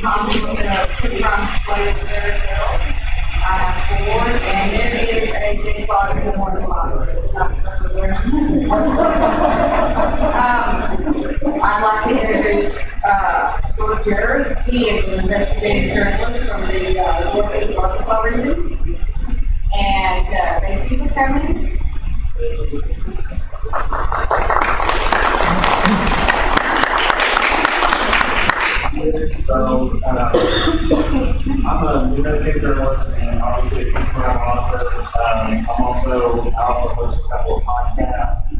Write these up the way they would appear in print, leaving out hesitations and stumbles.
Tom's looking to put it on display over there as well. I have fours, and there is a big closet in one closet. I'd like to introduce George Jarrett. He is an investigative journalist from the Northeast Arkansas region. And thank you for coming. So, I'm an investigative journalist and obviously a true crime author. I also host a couple of podcasts.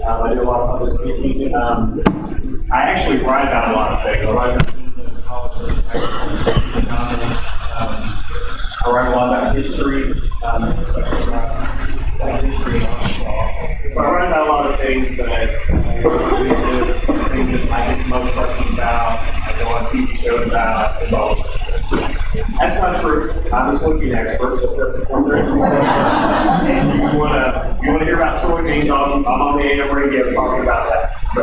I do a lot of public speaking. I actually write about a lot of things. I write about business, politics, economics. I write a lot about history, especially about history and Arkansas. So I write about a lot of things that things that I get the most questions about, I go on TV shows about, and all this. That's not true. I'm a soybean expert, so and you want to hear about soybeans, I'm on the AM radio talking about that. So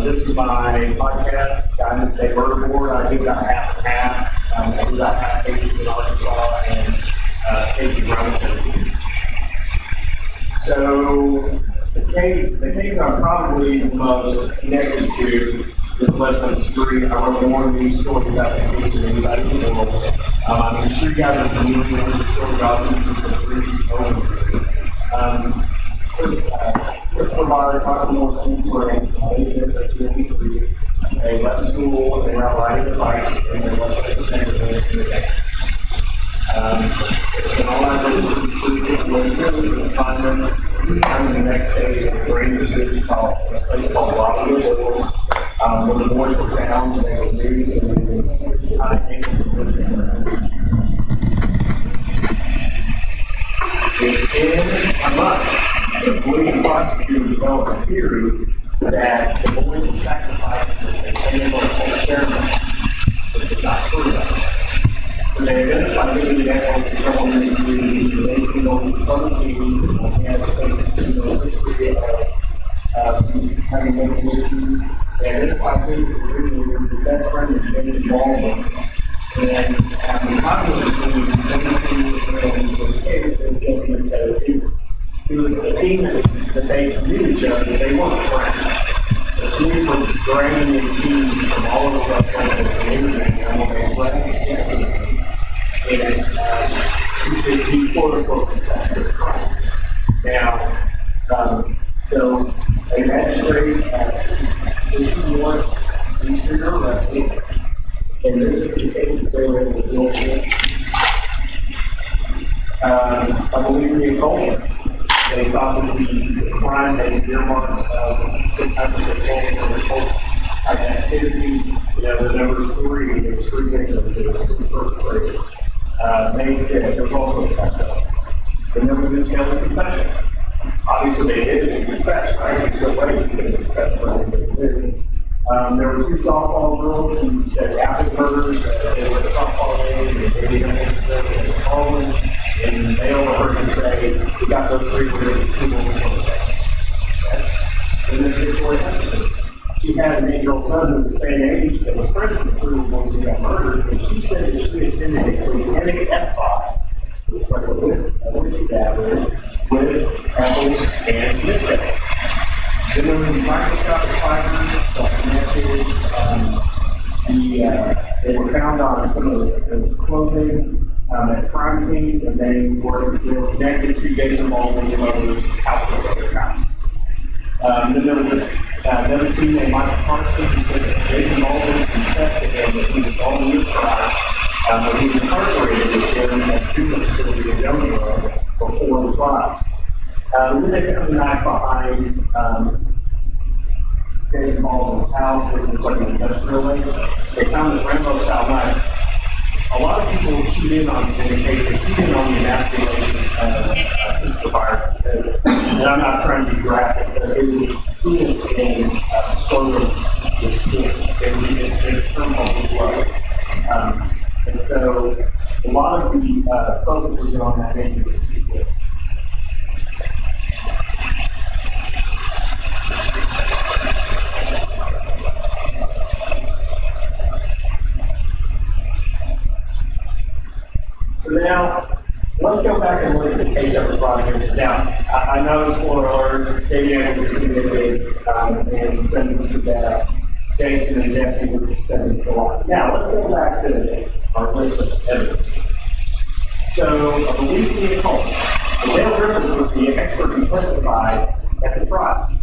this is my podcast, Diamond State Murder Board. I do about half and half. I do about half cases in Arkansas and cases around the country. So the case I'm probably the most connected to is West Memphis Street. I wrote more of these stories about the case than anybody in the world. I'm sure you guys are familiar with the story about these three overview. Christopher Meyer, Dr. Morrison, they left school and they were out riding their bikes in their West Memphis neighborhood in the Texas. And all I did was find them the next day at a drainage ditch called a place called Willows. When the boys were found, they were nude and they were kind of taken to prison. Within a month, the police and prosecutors developed a theory that the boys were sacrificed in this animal ceremony, which is not true. So they identified the animal as someone in the community who they could go to public meetings and had the same history of having mental issues. They identified him as the best friend of Jason Baldwin. And the conflict between and the case was just instead of people. It was a team that they knew each other, but they weren't friends. The police were bringing in teams from all over West Memphis and interviewing them when they were Jackson. And he quote unquote confessed to the crime. Now, so a magistrate issued warrants, these three were arrested, and this is the case that they were able to deal with. I believe the occult. They thought that the crime had earmarks of some type of sexual occult type activity. The number three, there was three victims, there was three perpetrators. There was also a test up. And then we discounted confession. Obviously, they didn't confess, right? There's no way you could confess for anything they did. There were two softball girls who said after murders they were at a softball game and they didn't have to go Harlan, and they overheard him say, we got those three, we're going to 2 more people. And then Victoria Hutchinson. She had an 8-year-old son who was the same age that was friends with the three ones who got murdered, and she said that she attended a satanic S5, which was like a witch gathering with apples and mistakes. Then there was microscopic fibers that connected. They were found on some of the clothing at the crime scene, and they were connected to Jason Baldwin's mother's house or their house. Then there was this another team named Michael Carson who said that Jason Baldwin confessed to him that he was involved in this crime, but he was incarcerated with him at a treatment facility in Jonesboro before the trial. Then they found the knife behind Jason Baldwin's house, which was like an industrial lake. They found this Rambo-style knife. A lot of people keyed in on in the case, they keyed in on the emasculation of Christopher Meyer, and I'm not trying to be graphic, but it was penis and sort of the skin. There's a term called blood. And so a lot of the focus was on that injury to people. back and look at the case that was brought against. Now, I know, spoiler alert, David Andrews was convicted, and sentenced to death. Jason and Jesse were sentenced to life. Now, let's go back to our list of evidence. So, I believe in the occult. Dale Griffiths was the expert who testified at the trial.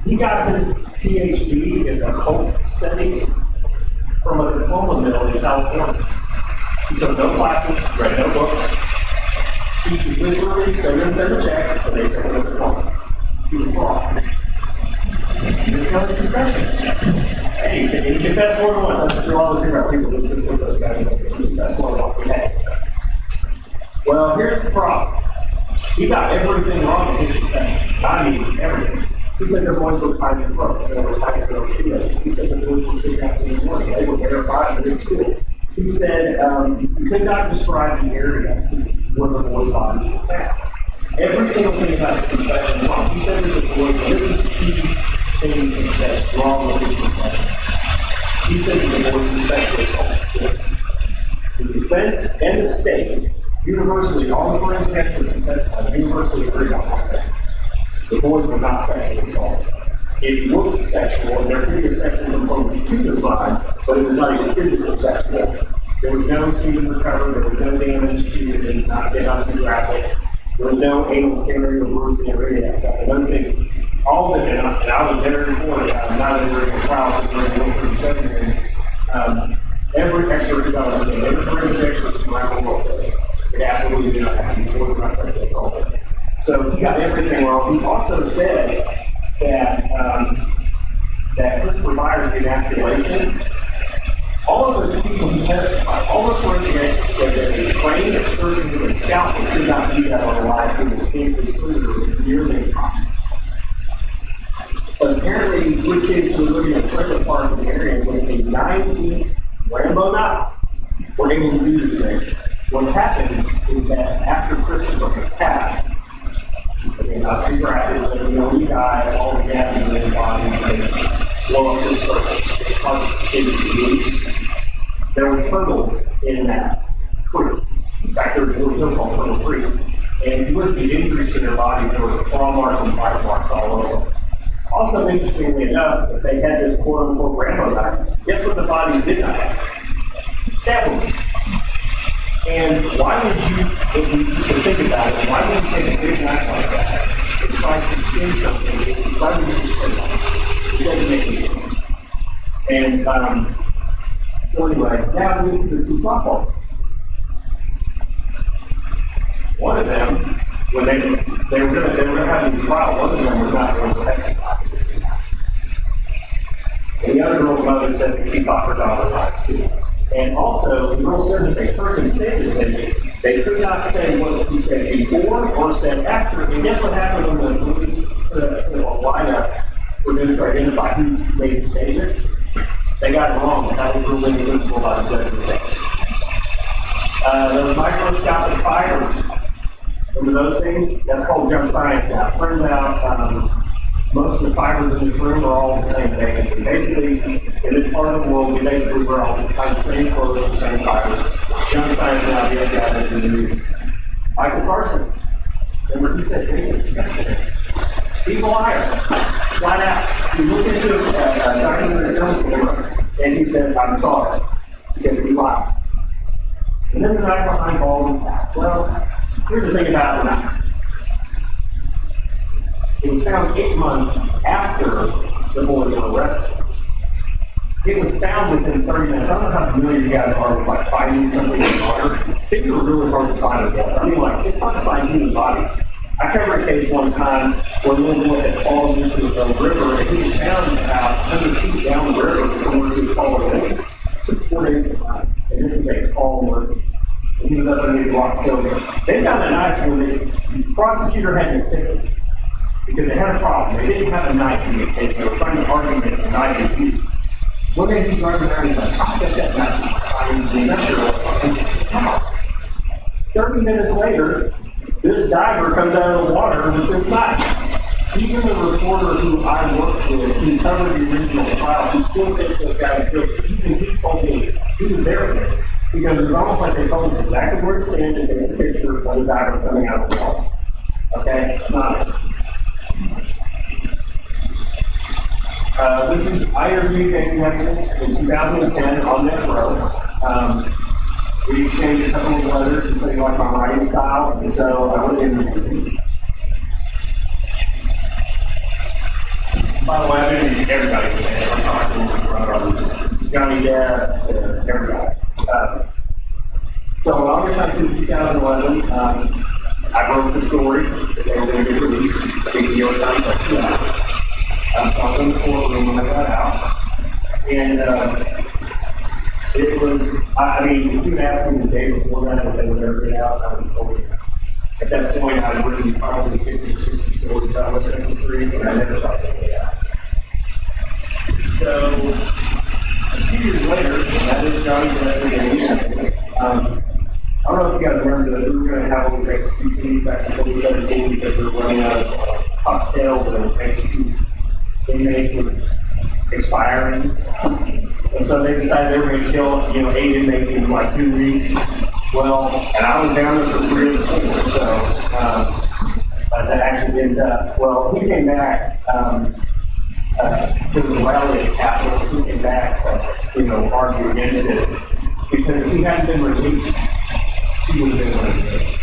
He got his PhD in occult studies from a diploma mill in California. He took no classes, read no books. He literally sent them a check, and they sent him a diploma. He was a fraud. This guy's confession. Hey, he confessed more than once. That's what you always hear about people who put those guys in. He confessed more than once. Okay. Well, here's the problem. He got everything wrong in his confession. I mean, everything. He said their boys were tied to ropes, they were tied to those shoes. He said the boys were kidnapped in the morning. They were verified in school. He said he could not describe the area where the boys' bodies were found. Every single thing about his confession was wrong. He said that the boys, and this is the key thing that's wrong with his confession. He said that the boys were sexually assaulted. The defense and the state, universally, all the forensic experts who testified universally agreed on one thing. The boys were not sexually assaulted. It looked sexual, and there could be a sexual component to the crime, but it was not even physical sexual. There was no semen recovery, there was no damage to it, did not get on the graphic. There was no anal tearing or bruising or any of that stuff. And those things, all of it, and I was there before, not in the original trial, but during the seminary, every expert who got on the stand, every forensic expert from around the world said it absolutely did not happen. The boys were not sexually assaulted. So he got everything wrong. He also said that Christopher Myers did emasculation. All of the people who testified, all the forensic experts said that a trained surgeon with a scalpel could not do that on a live human being. It was nearly impossible. But apparently, three kids who were living in a trailer park in the area with a 9-inch Rambo knife were able to do this thing. What happened is that after Christopher had passed, I figure out we die, all the gas in the body, and blow up to the surface. It causes the skin to be loose. There were turtles in that creek. In fact, there was a little hill called Turtle Creek. And you look at the injuries to their bodies, there were claw marks and bite marks all over. Also, interestingly enough, if they had this quote-unquote Rambo knife, guess what the bodies did not have? Stab wounds. And why would you, if you just think about it, why would you take a big knife like that and try to skin something? Why would you just put it on? It doesn't make any sense. And so anyway, now we get to the two softball. One of them, when they were gonna have the trial, one of them was not going to testify to this. And the other girl's mother said that she thought her daughter lied too. And also, the girl said that they heard him say this thing. They could not say what he said before or said after. And guess what happened when the police put a lineup for them to identify who made the statement? They got it wrong. That was ruled inadmissible by the judge of the case. Those microscopic fibers, remember those things? That's called junk science now. Turns out, most of the fibers in this room are all the same, basically. Basically, in this part of the world, we basically wear all the same clothes, the same fibers. Young science now, the other guy that we do. Michael Carson. Remember, he said Jason yesterday. He's a liar. Flat out. He looked into a documentary film camera, and he said, I'm sorry, because he lied. And then the night behind Baldwin's house. Well, here's the thing about the night. It was found 8 months after the boys were arrested. It was found within 30 minutes. I don't know how familiar you guys are with like finding something in water. Things are really hard to find together. I mean, like, it's hard to find human bodies. I covered a case one time where a little boy had fallen into a river, and he was found about 100 feet down the river from where he was falling in. It took 4 days to find. And this is a calm river. And he was up underneath the rock. So they found a knife where the prosecutor had to pick it. Because they had a problem. They didn't have a knife in this case. They were trying to argue that the knife was used. One day he's driving around and he's like, I got that knife. I'm not sure what it's his house. 30 minutes later, this diver comes out of the water with this knife. Even the reporter who I worked with, who covered the original trial, who still thinks those guys guilty, even he told me he was there for this. Because it's almost like they told us exactly where to stand and take a picture of the diver coming out of the wall. Okay? Nonsense. This is I interviewed David Memphis in 2010 on that road. We exchanged a couple of letters to say like my writing style, and so I went in and by the way, I've interviewed everybody today. I'm talking from Johnny Depp to everybody. So in August 19, 2011, I wrote the story that they were going to be released. I think the New York Times like 2 hours. So I was in the courtroom when I got out. And it was, I mean, if you had asked me the day before that if they would ever get out, I would have told you. At that point, I had written probably 50 or 60 stories about what's in the street, and I never thought they'd get out. So, a few years later, I did Johnny Depp again. I don't know if you guys remember this, we were going to have all these executions back in 2017 because we were running out of cocktails and execute inmates were expiring. And so they decided they were going to kill, 8 inmates in like 2 weeks. Well, and I was down there for 3 of the 4, so that actually ended up. Well, he came back, there was a rally at the Capitol, he came back, argue against it, because if he hadn't been released, he would have been released.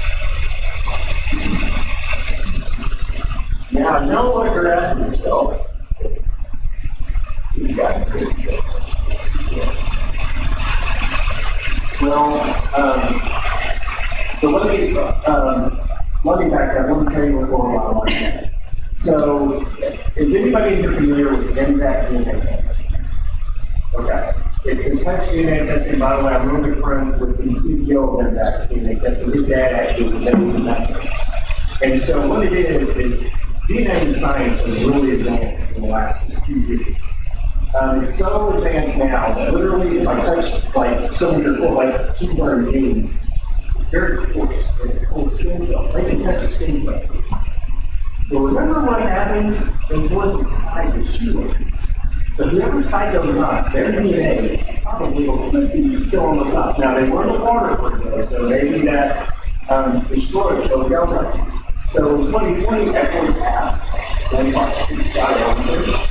Now, I know what you're asking yourself. You got it. Well, so let me back up. Let me tell you what's going on right now. So, is anybody here familiar with impact DNA testing? Okay. It's the touch DNA testing. By the way, I'm really good friends with the CEO of impact DNA testing. His dad actually was in that. And so what it is DNA science has really advanced in the last few years. It's so advanced now that literally if I touch like some of your foot, like 200 genes, it's very coarse. It pulls skin cells. They can test your skin cells. So remember what happened? Those wasn't tied to shoelaces. So whoever tied those knots, their DNA probably could be still on the knots. Now they weren't water for it, so maybe that destroyed those elements. So in 2020, everyone asked, when Creekside,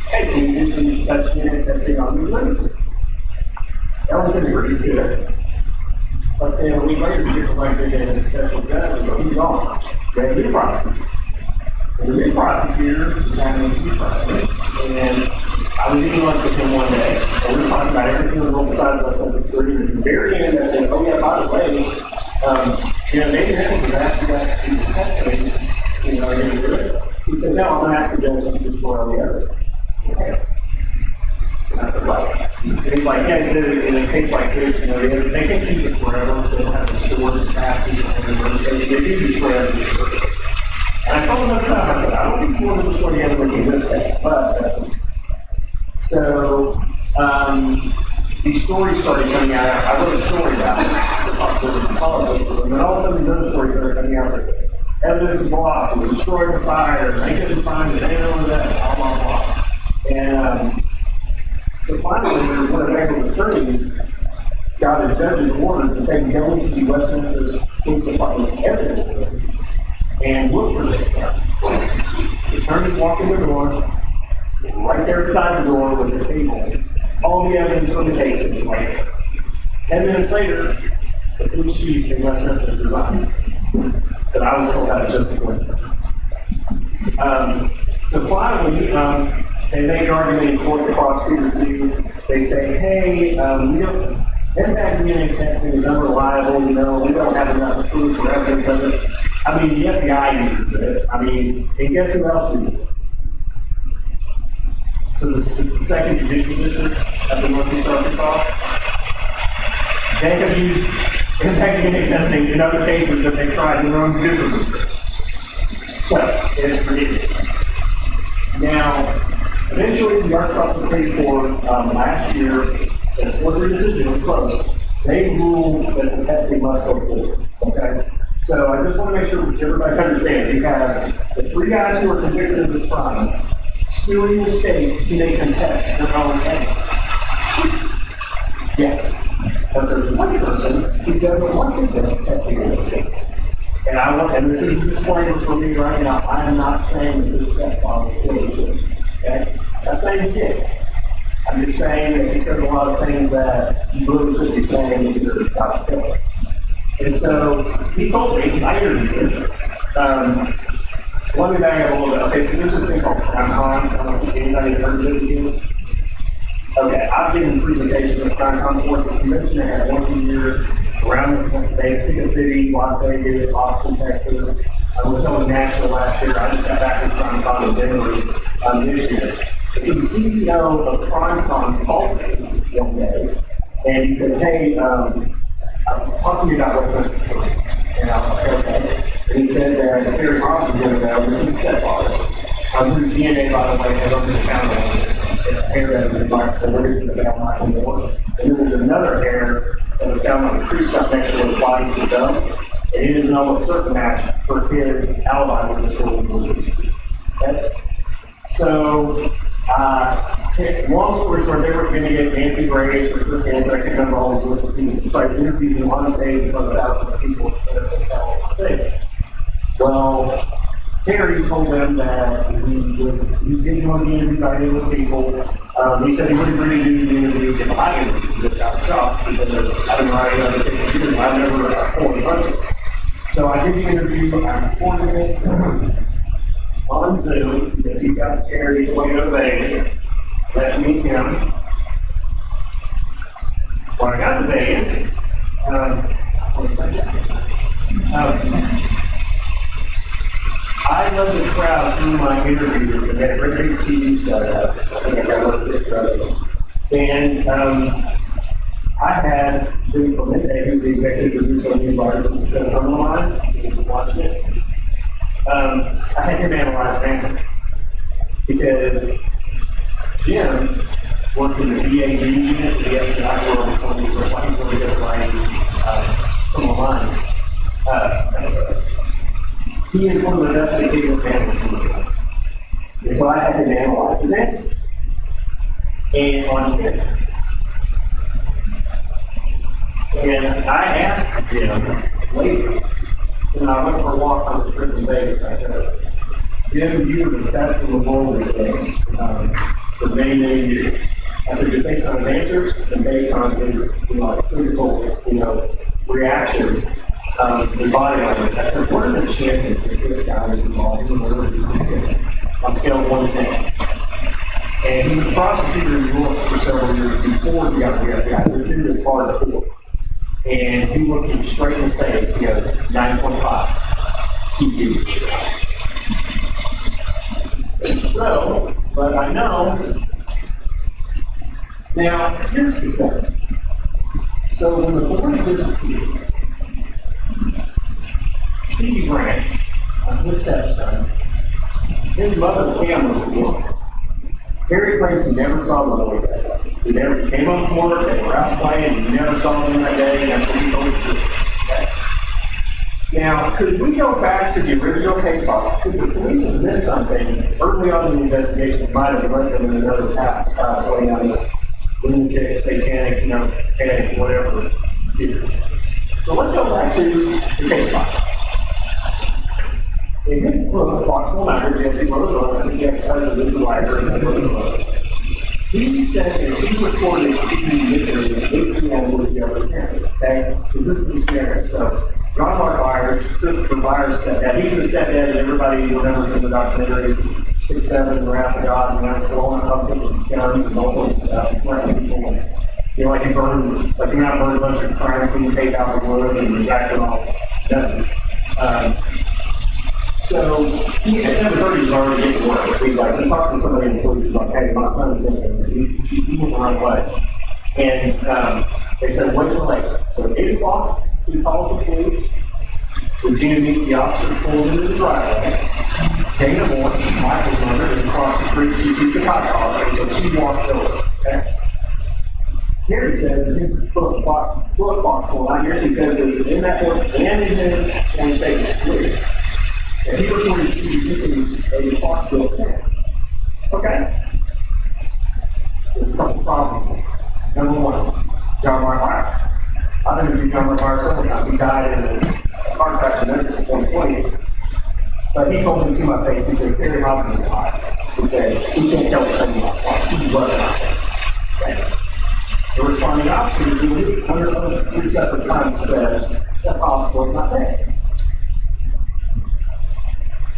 hey, can you do some touch DNA testing on these lenses? Ellington agrees to it. But then a week later, he gets elected as a special judge, so he's gone. They have a new prosecutor. And the new prosecutor is not going to be prosecuted. And I was eating lunch with him one day, and we were talking about everything on both sides of the street. And at the very end, I said, oh yeah, by the way, David Nichols has asked you guys to do this testing. Are you going to do it? He said, no, I'm going to ask the judge to destroy all the evidence. Okay. And I said, right. And he's like, yeah, he said, in a case like this, they can keep it forever, so they don't have the storage capacity, and they do destroy evidence for this. And I told him at the time, I said, I don't think we're going to destroy the evidence in this case, but, these stories started coming out. I wrote a story about it, and then all of a sudden, another story started coming out. Evidence is lost, it was destroyed in fire, they couldn't find it, they didn't know that, blah, blah, blah. And so finally, one of Michael's attorneys got a judge's order that they can go into the West Memphis Police Department's evidence room and look for this stuff. The attorney walked in the door, right there beside the door was a table. All the evidence for the case is right there. 10 minutes later, the police chief in West Memphis resigns. But I was told that was just a coincidence. So finally, they make an argument in court, the prosecutors do. They say, hey, impact DNA testing is unreliable, we don't have enough proof or evidence of it. I mean, the FBI uses it. And guess who else uses it? So it's the second judicial district at the Northeast Arkansas. They have used impact DNA testing in other cases that they tried in their own judicial district. So, it's ridiculous. Now, eventually, the Arkansas Supreme Court last year, in a 4-3 decision, was closed. They ruled that the testing must go forward. Okay? So, I just want to make sure everybody understands. You have the 3 guys who were convicted of this crime suing the state to make them test their own evidence. Yeah. But there's one person who doesn't want to test the and this is a disclaimer for me right now, I am not saying that this stepfather killed the kids, okay? I'm not saying he did. I'm just saying that he says a lot of things that he really should be saying if you're about to kill him. And so he told me, I interviewed him. Let me back up a little bit. Okay, so there's this thing called Crime Con. I don't know if anybody has heard of it before. Okay, I've given presentations at Crime Con before. It's a convention they have once a year around they pick a city, Las Vegas, Austin, Texas. I was over in Nashville last year. I just got back from Crime Con in Denver this year. So the CEO of Crime Con called me one day, and he said, hey, talk to me about West Memphis. And I was like, okay. And he said that Terry Hobbs is going to go, this is stepfather. Whose DNA, by the way, has already been found on it. Hair that was like the origin of Al Michael Moore. And then there's another hair that was found on a tree stump next to his body for dump. And it is an almost certain match for his alibi with this whole movie. Okay? So, long story short, they were going to get Nancy Grace or Chris Hansen, I can't remember all the lists of people, to try to interview them on stage in front of thousands of people and tell things. Well, Terry told them that he didn't want to be interviewed by any of those people. He said he wouldn't really do the interview if I interviewed, which I was shocked because I've been writing on the 50 years and I've never formed a budget. So I did the interview, I recorded it on Zoom because he got scared, he went to Vegas. Let's meet him. When I got to Vegas, I led the crowd through my interview and had a great big TV set up. I think I got one picture of it. And I had Jim Clemente, who's the executive producer of the environmental show Criminalized, if you've watched it. I had him analyze Memphis because Jim worked in the BAD unit, the FBI world, for he's really good at writing criminal minds. He is one of the best behavioral analysts in the world. And so I had him analyze his answers. And on stage. And I asked Jim later, when I went for a walk on the strip in Vegas, I said, Jim, you were the best in the world at this for many, many years. I said, just based on his answers and based on his physical, reactions, the body language. I said, what are the chances that this guy is involved in the murder of these kids on scale of 1 to 10? And he was a prosecutor in New York for several years before he got the FBI. This dude was part of the court. And he looked him straight in the face. He goes, 9.5. He used it. So, but I know. Now, here's the thing. So when the boys disappeared, Stevie Branch, his stepson, his mother Pam was at work. Terry claims he never saw the boys that day. He never came up from work, they were out playing, he never saw them that day, and that's what he told me. Okay. Now, could we go back to the original case file? Could the police have missed something early on in the investigation that might have led them in another path besides going on this lunatic, satanic, panic, whatever theory? So let's go back to the case file. In his book, Foxwell Matter, Jesse Willows, I think he exercises his library in the book. He said that he recorded Stevie missing at 8 p.m. with the other parents. Okay? Because this is the scenario. So, John Mark Byers, Christopher Byers' stepdad, he's the stepdad that everybody remembers from the documentary 6'7", Wrath of God, blowing up with guns and all sorts of stuff, threatening people. Like he burned, like he not burned a bunch of crime scene tape out the wood and was acting all done. So he at 7:30 was already getting to work. He talked to somebody in the police. He's like, "Hey, my son is missing. He went the wrong way." And they said, "Wait till late." So at 8 o'clock, he calls the police. Regina meets the officer, pulls into the driveway. Dana Moore, Michael's mother, is across the street. She sees the cop car, and so she walks over. Okay. Terry says in his book box full out here, he says this in that book and in his sworn statement to police. And he reported Stevie missing a Foxville pen. Okay? There's a couple problems. Number one, John Mark Byers. I've interviewed John McGuire several times. He died in a car crash in Memphis in 2020. But he told me to my face, he says, Terry Hopkins is alive. He said, he can't tell the same about twice. He wasn't out there. Okay. The responding officer, under 3 separate times, says that Hopkins was not there.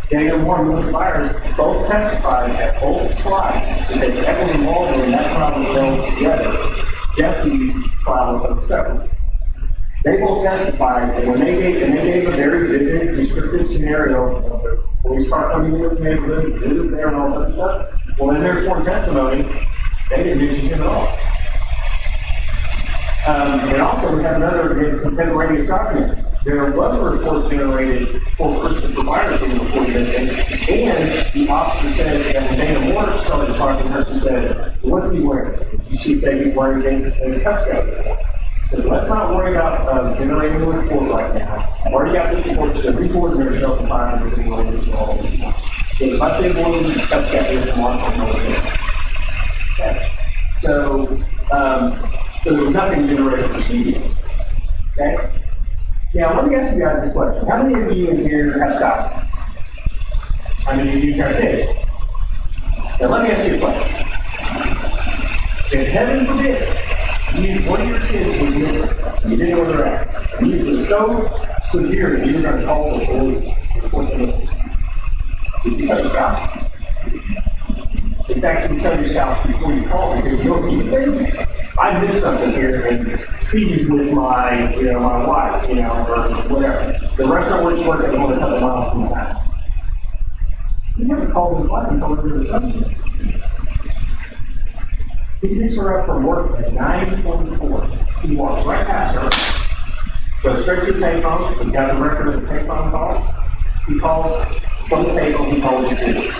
Daniel Moore and Willis Byers both testified at both trials because Evelyn Walden and that trial was held together. Jesse's trial was held separately. They both testified that when they gave a very vivid, descriptive scenario of the police car coming into the neighborhood, they lived there and all that stuff. Well, in their sworn testimony, they didn't mention him at all. And also, we have another contemporaneous document. There was a report generated for Christopher Byers being reported missing, and the officer said that when Dana Moore started talking to her, she said, what's he wearing? She said he's wearing a Cub Scout uniform. So let's not worry about generating a report right now. I've already got this report, so the report is going to show up in 5 minutes and we'll listen to all of it. So if I say one of the Cub Scout uniform, I'll know what's in it. Okay. So there was nothing generated for speeding. Okay? Now, let me ask you guys this question. How many of you in here have spouses? How many of you have kids? Now, let me ask you a question. If heaven forbid, one of your kids was missing, and you didn't know where they're at, and it was so severe that you were going to call the police to report them missing, would you tell your spouse? In fact, you tell your spouse before you call because you don't need anything. I missed something here, and Steve's with my, my wife, or whatever. The restaurant where she worked at only a couple miles from the house. He never called his wife and told her there was something. He picks her up from work at 9:24. He walks right past her, goes straight to the payphone. He got the record of the payphone call. He calls from the payphone. He calls the police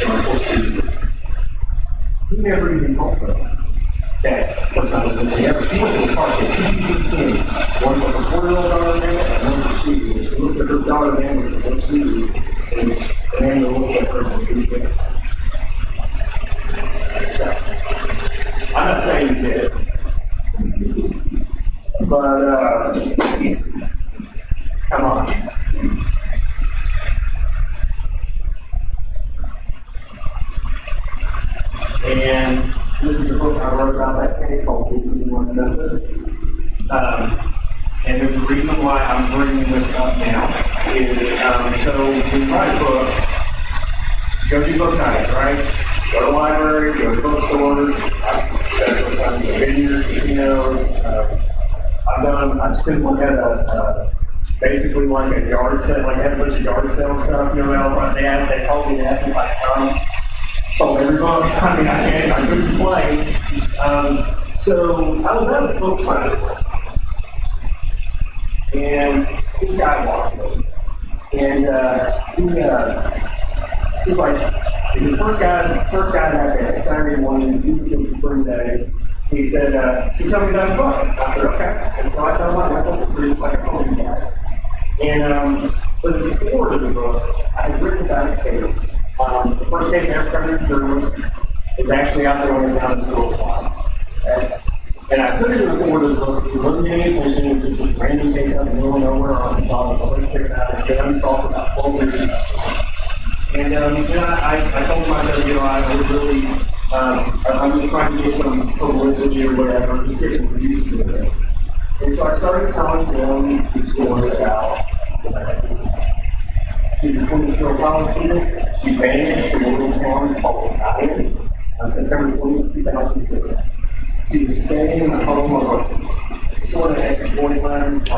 and reports to the police. He never even called her. That was not what she ever. She went to a car, she had 2 pieces of candy. One for her 4-year-old daughter, and one for Sweetie. She looked at her daughter, and said, what's Sweetie? And the man looked at her and said, who's there? I'm not saying he did. But, come on. And this is the book I wrote about that case called Cases in Memphis. And there's a reason why I'm bringing this up now. Is so when you write a book, go do book signings, right? Go to the library, go to bookstores, go to some vineyards, casinos. I've spent one at basically like a yard sale, like I had a bunch of yard sale stuff, they called me to ask me if I could come. Sold every book. I mean, I couldn't play. So I was at a book signing place. And this guy walks in. And he's like, he was the first guy that day, Saturday morning, beautiful spring day. He said, he told me that I was book. I said, okay. And so I told him I told the three, like a home guy. And but before the book, I had written about a case. The first case I ever covered in journals is actually out there on down in the world wide. And I put it in the forward of the book, it wasn't any attention, it was just a random case out in the middle of nowhere, Arkansas, nobody figured it out, it's been unsolved for about 12 years. And I told myself, I was really, I'm just trying to get some publicity or whatever, just get some views to this. And so I started telling them the story about she's a 22-year-old college student. She vanished from a little town called Abington on September 20th, 2002. She was staying in the home of a sort of ex-boyfriend.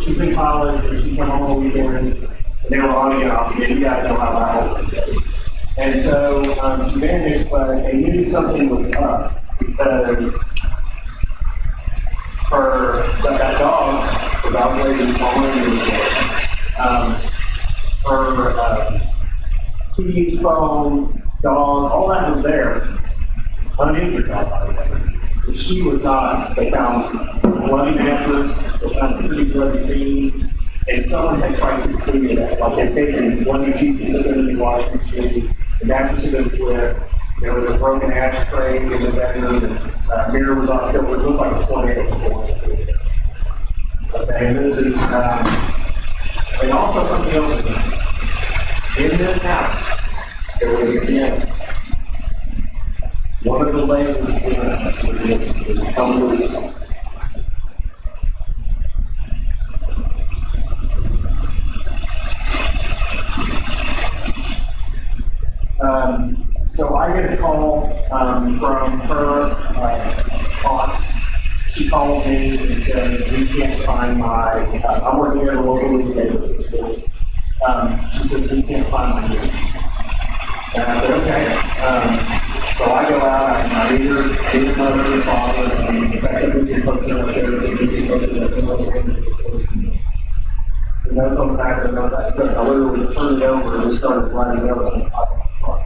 She was in college, and she'd come home on weekends, and they were on and off again. You guys know how that was. And so she vanished, but they knew something was up because that dog, the dog lady, her keys, phone, dog, all that was there, uninjured dog, by the way. But she was not. They found a bloody mattress, they found a pretty bloody scene, and someone had tried to clean it up. They'd taken one sheet and put it in the washing machine, the mattress had been flipped, there was a broken ashtray in the bedroom, and mirror was off, it looked like a tornado was going through it. Okay, and this is, and also something else is missing. In this house, there was a piano. One of the legs of the piano was missing, it was come loose. So I get a call from her aunt. She calls me and says, we can't find my, I'm working at a local newspaper. She said, we can't find my niece. And I said, okay. So I go out, I meet her mother and father, and the fact that missing person up there, the missing person that's in the the notes on the back of the notes, I literally turned it over and just started writing notes on the top of the truck.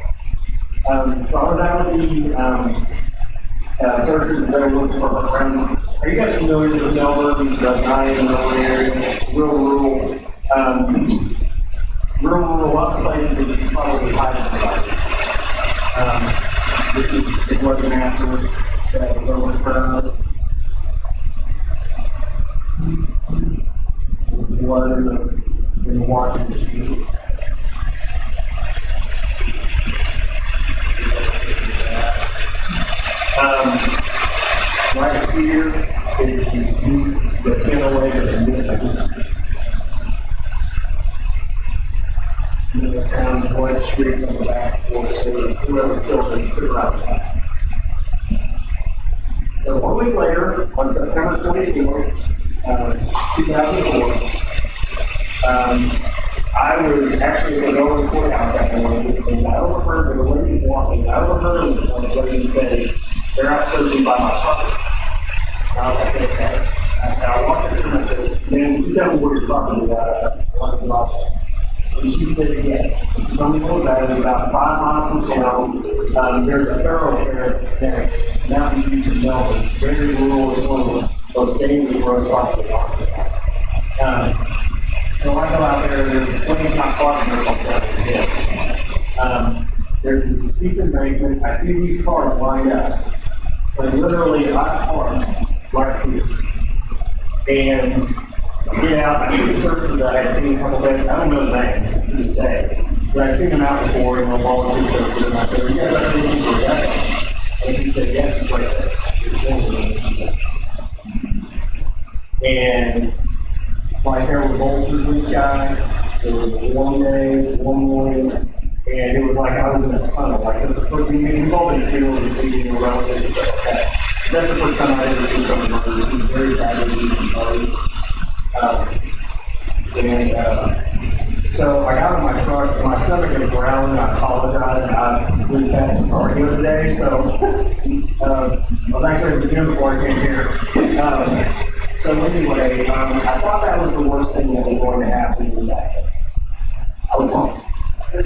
So I was out with the searchers that were looking for her friend. Are you guys familiar with Melbourne, the 9 in the Melbourne area, rural, lots of places that you can probably hide somebody. It wasn't afterwards that was over in front of blood in the washing machine. Right here is the piano leg that's missing. And then found blood streaks on the back floor, so whoever killed him took her out of the back. So 1 week later, on September 24th, 2004, I was actually going to go to the courthouse that morning, and I overheard the lady walking. I overheard the lady say, they're out searching by my property. And I was like, okay. And I walked up to her and I said, man, you tell me where you're talking about. I want to go out there. And she said, yes. She told me what that is about 5 miles from town. There's a thoroughfare next, Mountain View to Melbourne, very rural, it's one of the most dangerous roads possibly on this side. So I go out there, there's a place not far from there. There's this steep embankment. I see these cars lined up. But literally, I parked right here. And I get out, I see the searcher that I had seen a couple days, I don't know the name to this day, but I'd seen him out before in a volunteer searcher, and I said, are you guys ever looking for that? And he said, yes, it's right there. There's one of them. And my hair was vultures in the sky. It was a warm day, warm morning, and it was like I was in a tunnel. Like this is the first thing we've all been feeling and seeing around it. It's like, okay. That's the first time I ever seen someone murdered. It was very badly beaten. So I got in my truck, and my stomach was growling. I apologize. I really fast and cardio today, so I was actually at the gym before I came here. So anyway, I thought that was the worst thing that was going to happen to that day. I was wrong. A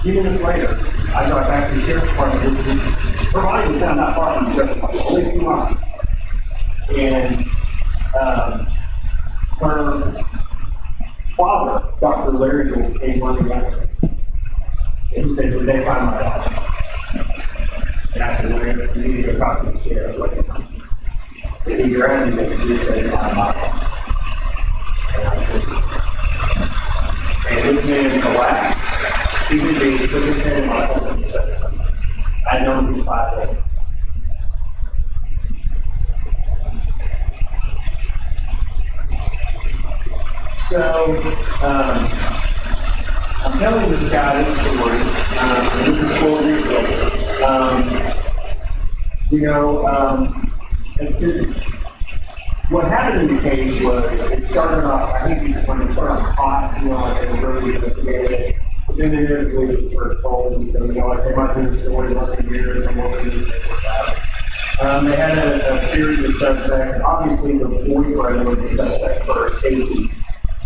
few minutes later, I got back to the sheriff's department. Her body was down not far from the sheriff's department, only 2 miles. And her father, Dr. Larry, came running after me. And he said, did they find my daughter? And I said, Larry, you need to go talk to the sheriff. And he grabbed me and he said, my daughter. And I said, yes. And this man collapsed. He put his head in my stomach and said, I'd known him for 5 days. So, I'm telling this guy this story, and this is 12 years ago. What happened in the case was, it started off, I think when it started off hot, like they were really investigated. But then they didn't really just first polls, and so, like they might do the story once a year, and some more things they work out. They had a series of suspects. Obviously, the boyfriend was the suspect first, Casey.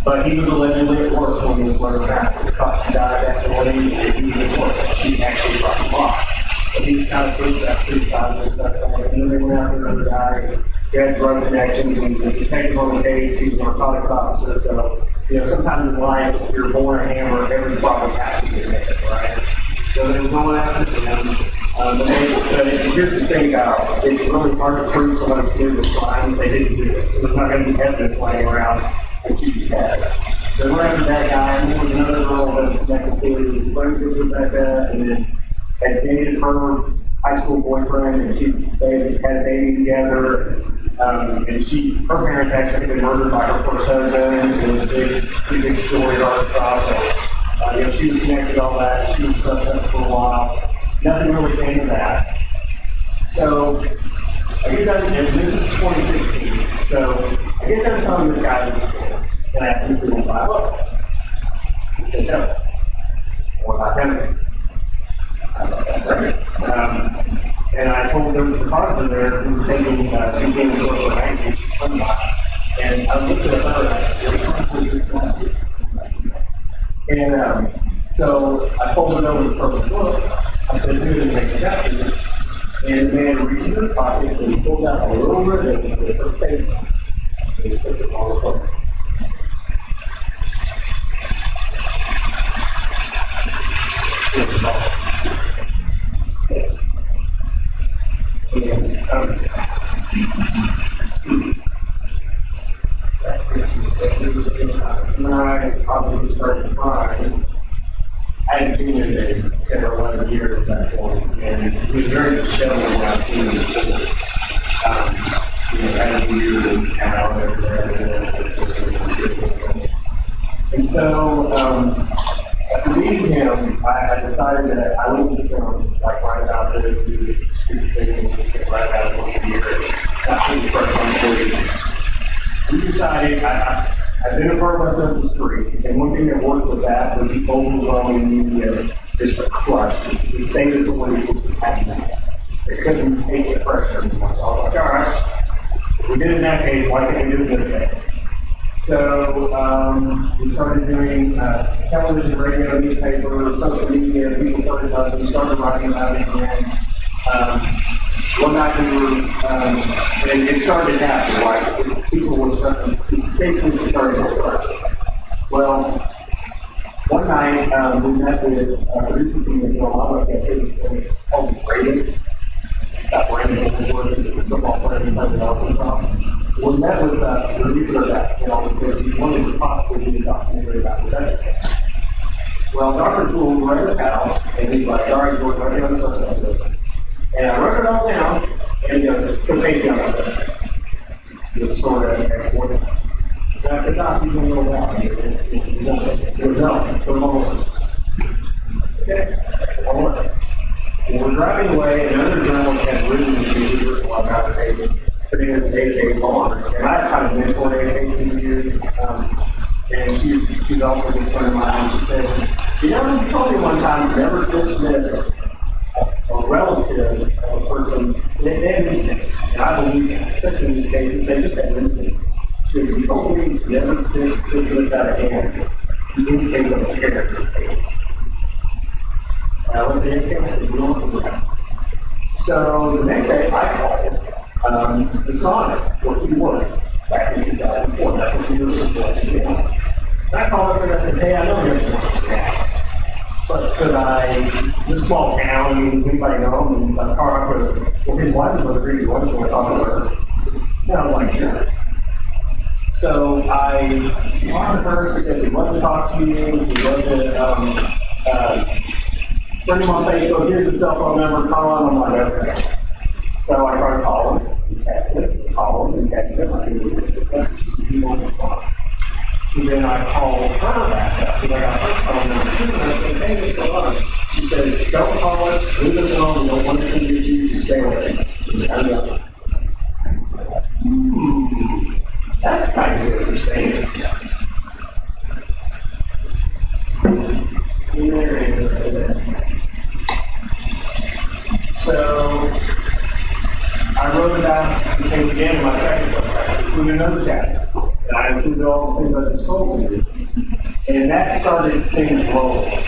But he was allegedly at work when this murder happened. The thought she died after morning, and he was at work. She actually brought him off. So he kind of pushed that to the side of the suspect. And then they went after another guy. He had drug connections, and the detective on the case, he was a narcotics officer. So, sometimes in life, if you're born a hammer, every problem has to be a hammer, right? So they were going after him. But here's the thing about it's really hard to prove somebody committed a crime if they didn't do it. So there's not going to be evidence laying around that you can test. So we're after that guy, and there was another girl that was connected to it, who was friends with Rebecca, and then had dated her high school boyfriend, and they had a baby together. And her parents actually had been murdered by her first husband. It was a pretty big story in Arkansas. So, she was connected to all that. She was suspect for a while. Nothing really came of that. So, I get done, and this is 2016. So, I get done telling this guy the story, and I asked him if he would buy a book. He said no. What about Timothy? I thought that's right. And I told them the photographer there who was taking two games of the language from that. And I looked at her and I said, what is this? And so I folded over the first book. I said, here's the next chapter. And the man reaches in his pocket and he pulls out a little ribbon with her face on it. And he puts it on the book. When I obviously started crying, I hadn't seen him in 10 or 11 years at that point, and he was very disheveled when I'd seen him before. Had a beard and out and so, after meeting him, I decided that I wouldn't become like right out this, do street singing, just get right out once a year. That's his first one. We decided, I've been a part of myself in the street, and one thing that worked with that was the overwhelming media, just a crush. The state of the way was just a pass. They couldn't take the pressure anymore. So I was like, all right, if we did it in that case, why can't we do it in this case? So we started doing television, radio, newspaper, social media. People started we started writing about it again. One night we were, and it started happening. Like people were starting, these cases were starting to occur. Well, one night we met with a recently in Illinois, I guess it was called the Ravens. That Brandon was working with the football player in Arkansas. We met with the producer of that film because he wanted to possibly do a documentary about Rebecca's case. Well, Dr. Poole was at his house, and he's like, all right, we're working on the suspect list. And I wrote it all down, and he goes, put Casey on that list. It was sort of exported. And I said, Doc, you can roll out. He goes, no, put him on the list. Okay, one more. And we're driving away, and another journalist had written to me about the case. Her name is A.K. Barnes, and I've kind of mentored A.K. for years, and she's also been a friend of mine. She said, you told me one time to never dismiss a relative of a person. They have instincts, and I believe that, especially in these cases, they just have instincts. She goes, you told me to never dismiss out of hand the instinct of a character, basically. And I went to A.K. and I said, you don't do that. So the next day, I called the Sonic, where he worked back in 2004. That's what he was doing. And I called up and I said, hey, I know you're now, but could this small town, I mean, does anybody know him? And the car goes, well, his wife was agreed to lunch when I talked to her. And I was like, sure. So I talked to her. She said he'd love to talk to you. He'd love to friend him on Facebook. Here's his cell phone number. Call him. I'm like, okay. So I tried to call him, and text him, call him, and text him. I said, he won't respond. So then I called her back up, because I got her phone number too, and I said, hey, what's going on? She said, don't call us, leave us alone, we don't want anything to do with you, stay away. That's kind of interesting. So I wrote it out in case again in my second book. I included another chapter. And I included all the things I just told you. And that started things rolling.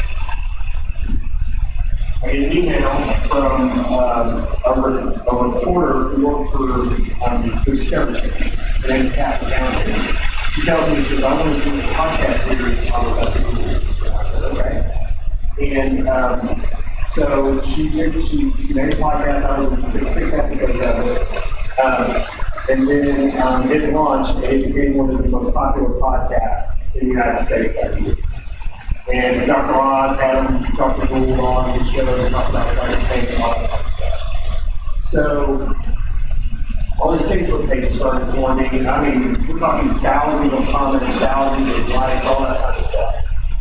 I get an email from a reporter who works for the Discovery Station. Her name is Kathy Townsend. She tells me, she says, I want to do a podcast series on Rebecca Beebe. And I said, okay. And So she made a podcast, I was in 6 episodes of it. And then it launched, and it became one of the most popular podcasts in the United States that year. And Dr. Oz had him, Dr. Gould on his show, and talked about climate change and all that kind of stuff. So, all these Facebook pages started forming. I mean, we're talking thousands of comments, thousands of likes, all that kind of stuff.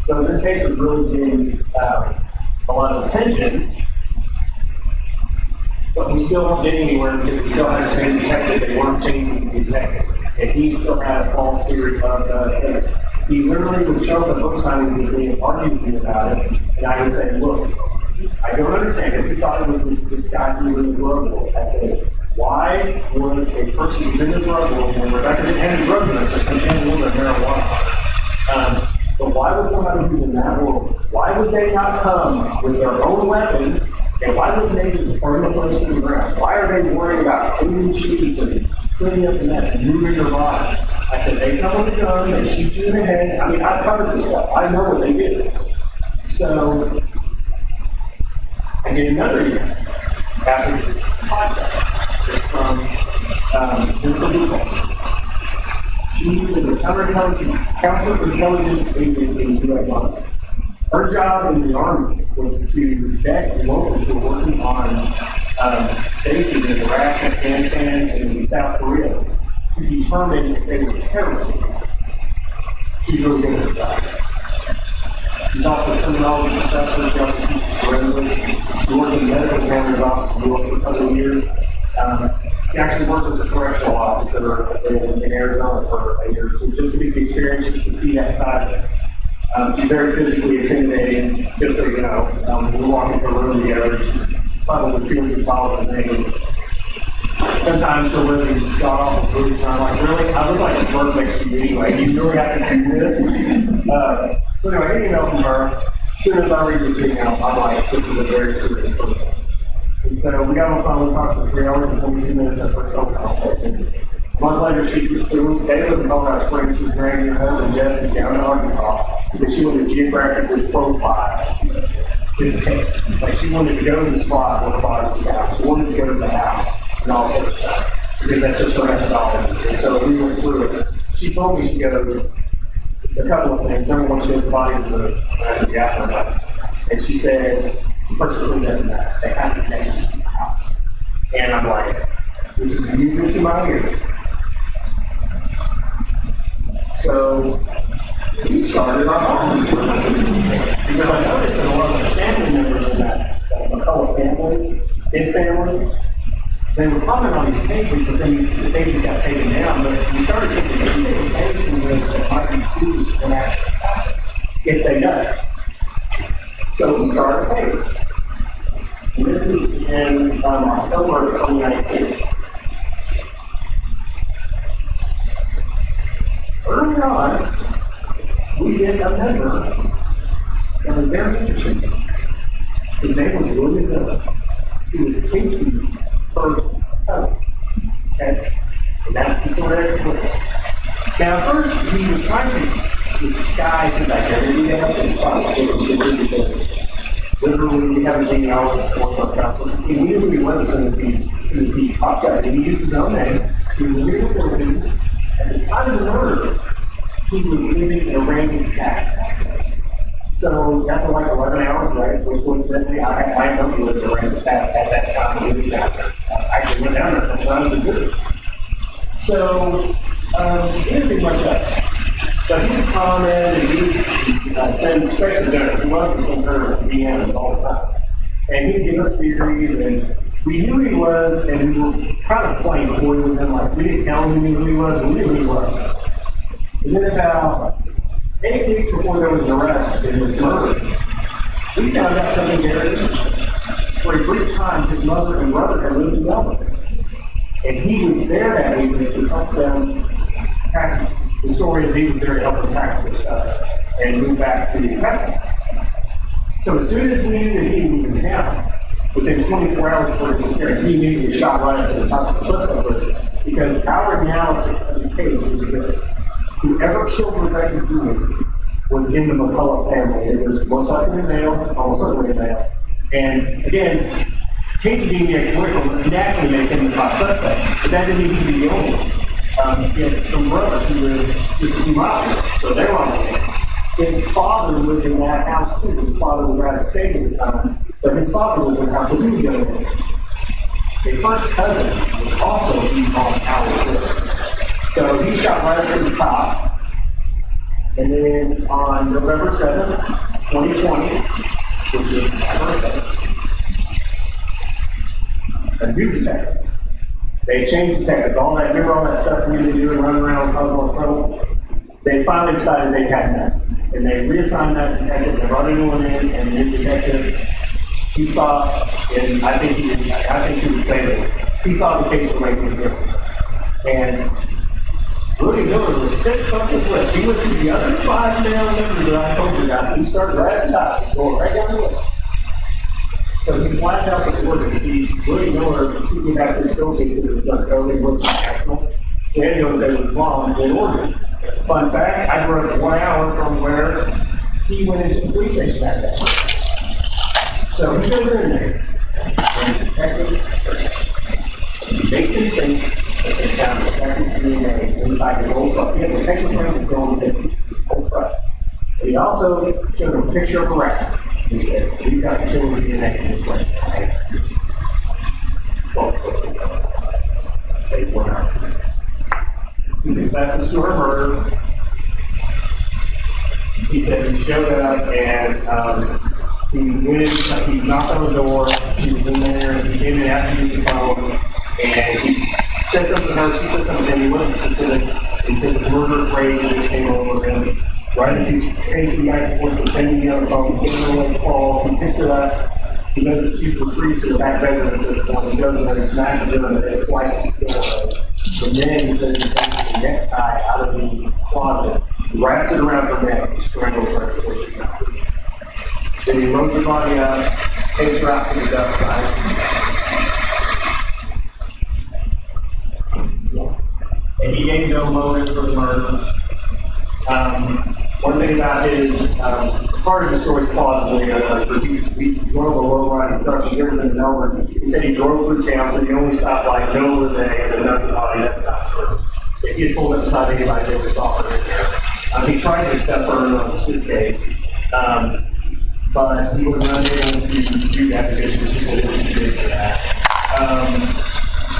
So this case was really getting a lot of attention, but we still weren't getting anywhere because we still had the same detective. They weren't changing the detective, and he still had a false theory of the case. He literally would show up at book signing with me and argue with me about it, and I would say, look, I don't understand, because he thought it was this guy who was in the drug world. I said, why would a person who's in the drug world, when Rebecca didn't have any drug use, because she had a little bit of marijuana, but why would somebody who's in that world, why would they not come with their own weapon, and why wouldn't they just burn the place to the ground? Why are they worried about cleaning sheets and cleaning up the mess and moving their body? I said, they come with a gun, they shoot you in the head. I mean, I've covered this stuff. I know what they did. So, I did another email after the podcast. It's from Jennifer Willows. She is a counterintelligence agent in the U.S. Army. Her job in the Army was to vet locals who were working on bases in Iraq, Afghanistan, and South Korea to determine if they were terrorists. She's really good at her job. She's also a criminology professor. She also teaches forensics. She worked in the medical examiner's office in New York for a couple of years. She actually worked as a correctional officer in Arizona for a year or two, just to get the experience, just to see that side of it. She's very physically intimidating, just so you know. We walk into a room together, she's probably 2 inches taller than me. Sometimes she'll really got off the boots, and I'm like, really? I look like a smurf next to you anyway. You really have to do this? So anyway, I get an email from her. As soon as I read this email, I'm like, this is a very serious person. And so we got on the phone, we talked for 3 hours and 22 minutes at first phone conversation. A month later, they lived in Colorado Springs. She was dragging her husband Jesse down to Arkansas because she wanted to geographically profile this case. Like, she wanted to go to the spot where the body was found. She wanted to go to the house and all sorts of stuff, because that's just her methodology. And so we went through it. She told me she goes, a couple of things. Number one, she had the body of the, I said, yeah, no. And she said, the person who lived in the mess, they had to next to the house. And I'm like, this is music to my ears. So we started our own, because I noticed that a lot of the family members in that McCullough family, his family, they were commenting on these pages, but then the pages got taken down. But we started thinking maybe they were saying that might be used in actual fact if they know. So we started a page. And this is in October of 2019. Early on, we did a member that was very interesting to us. His name was William Miller. He was Casey's first cousin. Okay? And that's the story of it. Now, at first, he was trying to disguise his identity and thought it was really because literally we have a genealogist for our counsel. He knew who he was as soon as he popped up. And he used his own name. He was living in the Philippines. At the time of the murder, he was living in Aransas, Texas. So that's like 11 hours, right? Which coincidentally, I had my uncle lived in Aransas at that time. I actually went down there sometimes to visit. So he didn't do much of it. But he would comment and he would send, especially Jennifer, he loved to send her DMs all the time. And he'd give us theories, and we knew who he was, and we were kind of playing coy with him. Like, we didn't tell him who he was, but we knew who he was. And then about 8 weeks before there was an arrest and was murdered, we found out something very interesting. For a brief time, his mother and brother had lived in Melbourne. And he was there that evening to help them practice. The story is he was there to help them practice and move back to Texas. So as soon as we knew that he was in town, within 24 hours before he was here, he immediately shot right up to the top of the suspect list, because our analysis of the case was this. Whoever killed Rebecca Green was in the McCullough family. It was most likely a male, almost certainly a male, And again, Casey being the ex-boyfriend naturally made him the top suspect, but that didn't mean he'd be the only one. He has some brothers who live just a few miles from him, so they're on the list. His father lived in that house too. His father was out of state at the time, but his father lived in the house, so he would go to this. His first cousin would also be on our list. So he shot right up to the top. And then on November 7th, 2020, which is my birthday, a new detective. They changed detectives. Remember all that stuff we had to do and run around causing all trouble? They finally decided they had none. And they reassigned that detective, they brought a new one in, and the new detective, he saw, and I think he would say this, he saw the case for making different. And Willie Miller was sixth on this list. He went through the other 5 male members that I told you about. He started right at the top, he's going right down the list. So he flies out to Florida and sees Willie Miller shooting back to the Philippines because it was done early, wasn't national. So he goes there with mom in Oregon. Fun fact, I grew up 1 hour from where he went into the police station that day. So he goes in there, and the detective first. He makes him think that they found detective DNA inside the old truck. He had the detective frame was going with the old truck. He also showed him a picture of a rat. He said, we've got the killer DNA in this rat. Well, what's the they went out. He confesses to her murder. He said he showed up and he went in, he knocked on the door, she was in there, he came in and asked him to use the phone, and he said something to her, she said something to him, he wasn't specific, he said the murderous rage just came over him. Right as he's pacing back and forth, pretending to be on the phone, getting the leg falls, he picks it up, he knows that she's retreated to the back bedroom at this point, he goes in there and smashes her in the head twice in the doorway. And then he says he takes the necktie out of the closet, wraps it around her neck, and strangles her before she got free. Then he loads her body up, takes her out to the duck side. And he gave no motive for the murder. One thing about his, part of the story is plausibly he drove a low-riding truck, he's never been in Melbourne. He said he drove through town, but he only stopped like middle of the day and another body, that's not true. If he had pulled up beside anybody, they would stop her in there. He tried to step her on the suitcase, but he was unable to do that because she was too old to do that.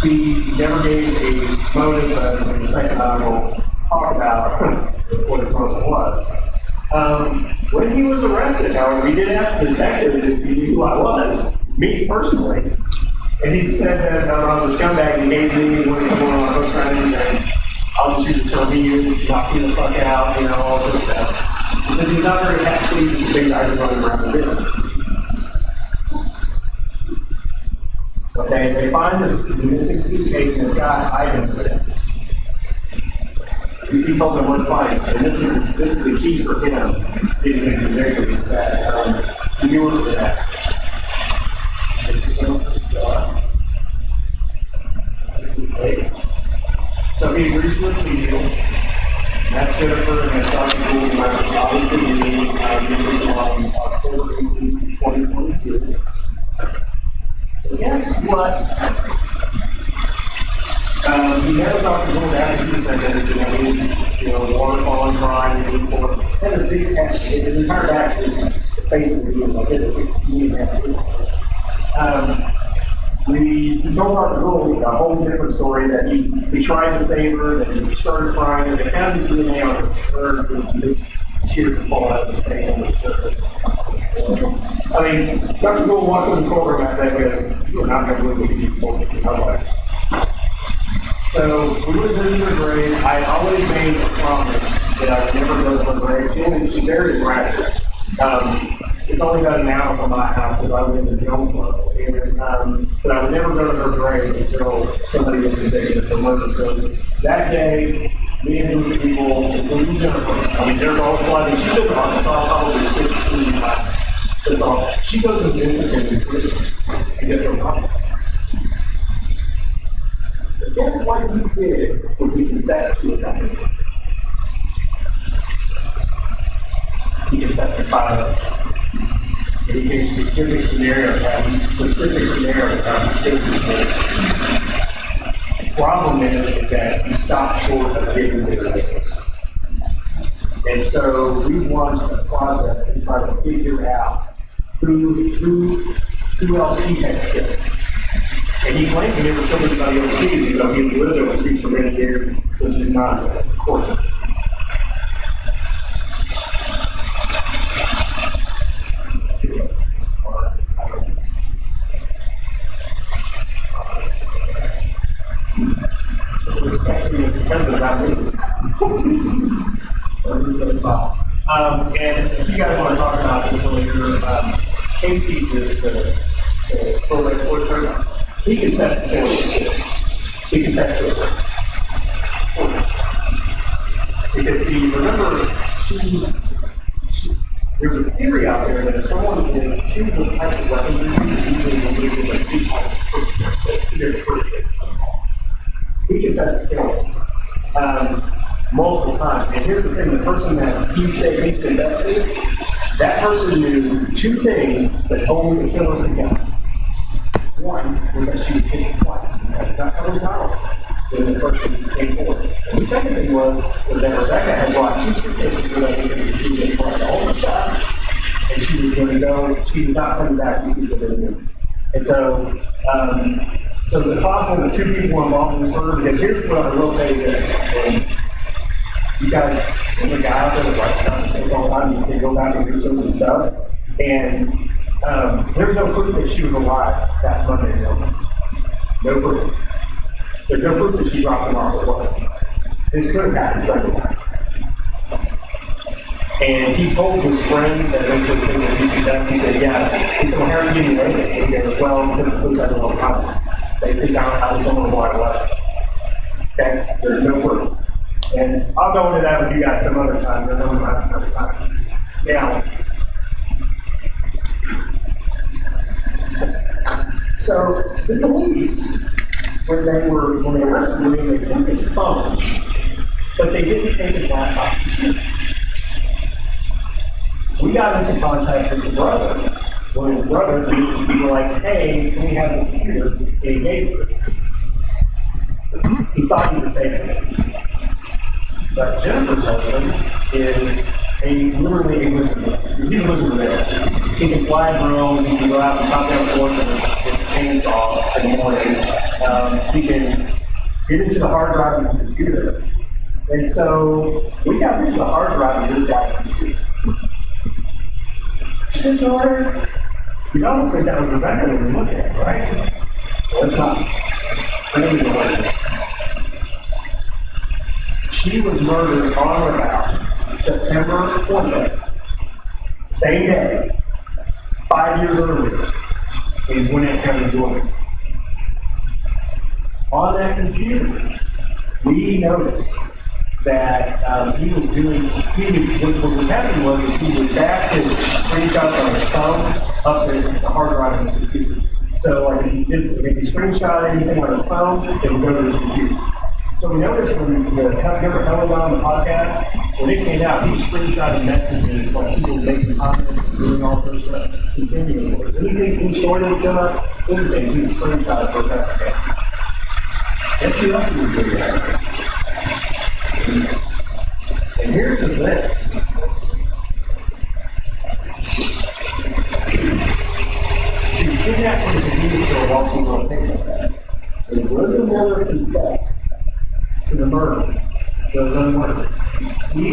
He never gave a motive, but in the second I will talk about what his motive was. When he was arrested, however, he did ask the detective if he knew who I was, me personally. And he said that I was a scumbag and gave me one of the hook signs and I'll just use the term you, knock you the fuck out, all sorts of stuff. Because he's not very happy with the big guy running around the business. Okay, they find this missing suitcase and it's got items in it. He told them where to find it, and this is the key for him getting convicted that he knew where it was at. This is some stuff. This is the case. So he agrees to a plea deal. That's Jennifer and that's Dr. Gould, obviously meeting on October 18, 2022. But guess what? He never talked to Gould after he was sentenced, waterfall and crying and so forth. It has a big tattoo. His entire back is the face of the deal, like it's a big community tattoo. We told Dr. Gould a whole different story that he tried to save her, that he started crying, and they found his DNA on her shirt, and his tears falling out of his face on the shirt. Dr. Gould walked in the courtroom that day and you are not going to believe what you told me. I was like, so we were visiting her grave. I always made a promise that I would never go to her grave. She buried in Bradford. It's only about an hour from my house because I live in Jonesboro. But I would never go to her grave until somebody was convicted of murder. So that day, me and a group of people, including Jennifer, Jennifer always flies, she's in Arkansas probably 15 times. So she goes to business in prison and gets her money. But guess what he did when he confessed to it? He confessed to 5 others. And he gave specific scenarios, The problem is that he stopped short of giving the names. And so we launched a project to try to figure out who else he has killed. And he claimed he never killed anybody overseas, even though he lived overseas for many years, which is nonsense, of course. And if you guys want to talk about this later, Casey, the sort of exploit person, he confessed to killing. He confessed to it. Because see, remember, there's a theory out there that if someone can choose the types of weapons they use, usually will leave with like two different perpetrators. He confessed to killing multiple times. And here's the thing, the person that he said he confessed to, that person knew two things that told the killer together. One was that she was hit twice, and got covered in dollars when the first one came forward. And the second thing was that Rebecca had brought 2 suitcases for that because she was going to brought all the shot, and she was going to go, she was not coming back to see what they were doing. And so, so is it possible that 2 people were involved in this murder? Because here's what I will say this. You guys, when the guy out there that writes down things all the time, you can go back and do some of the stuff. And there's no proof that she was alive that Monday morning. No proof. There's no proof that she dropped him off at work. This could have happened Sunday night. And he told his friend that eventually said that he confessed. He said, yeah. He said, well, how are you getting away with it? He goes, well, because the police had a little problem. They think I was someone who I wasn't. Okay? There's no proof. And I'll go into that with you guys some other time. There's no time. Now, so the police, when they arrested him, they took his phone, but they didn't take his laptop. We got into contact with the brother. When his brother, we were like, hey, can we have the computer? And he gave it to him. He thought he was saving. But Jennifer's husband is literally a wizard. He's a wizard there. He can fly a drone, he can go out and chop down forest with a chainsaw in the morning. He can get into the hard drive of the computer. And so we got into the hard drive of this guy's computer. Just order. You'd almost think that was Rebecca when you look at it, right? Well, it's not. Her name is Elizabeth. She was murdered on or about September 20th, same day, 5 years earlier, in Gwinnett County, Georgia. On that computer, we noticed that what was happening was he would back his screenshots on his phone up to the hard drive on his computer. So like if he screenshot anything on his phone, it would go to his computer. So we noticed when Governor Helen on the podcast, when it came out, he was screenshotting messages, like people making comments and doing all this stuff continuously. Anything, any story that would come up, anything, he would screenshot it for that. Guess who else was doing that? Yes. And here's the thing. She was kidnapped from the convenience store while she was on payment. And William Miller confessed to the murder, the murder. He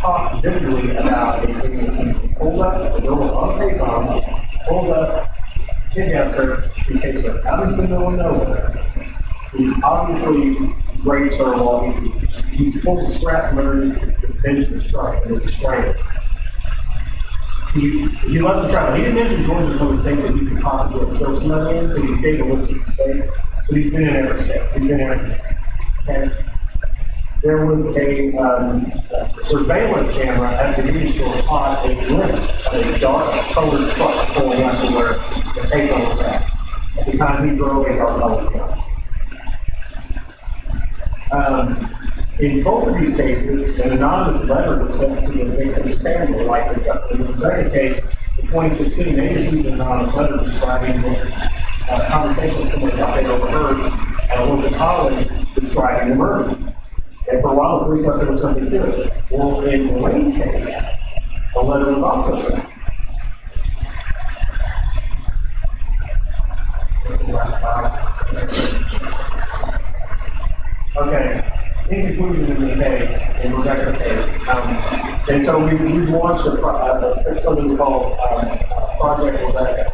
talked vividly about a scene when he pulled up, the girl was on a payphone, pulled up, kidnaps her, he takes her out into the middle of nowhere. He obviously rapes her while he pulls a strap from her to finish the strike, and it's strangled. He left the trial. He didn't mention Georgia's one of the states that he could possibly have killed somebody in, but he gave a list of states. But he's been in every state. He's been in every. And there was a surveillance camera at the convenience store caught a glimpse of a dark colored truck pulling out to where the payphone was at. At the time he drove a dark colored truck. In both of these cases, an anonymous letter was sent to the victim's family, like in Rebecca's case, the 2016, they received a letter describing a conversation somebody thought they overheard at a local college describing the murder. And for a while, the police thought there was something to it. Well, in Elaine's case, a letter was also sent. Okay, in conclusion in this case, in Rebecca's case, and so we launched something we call Project Rebecca.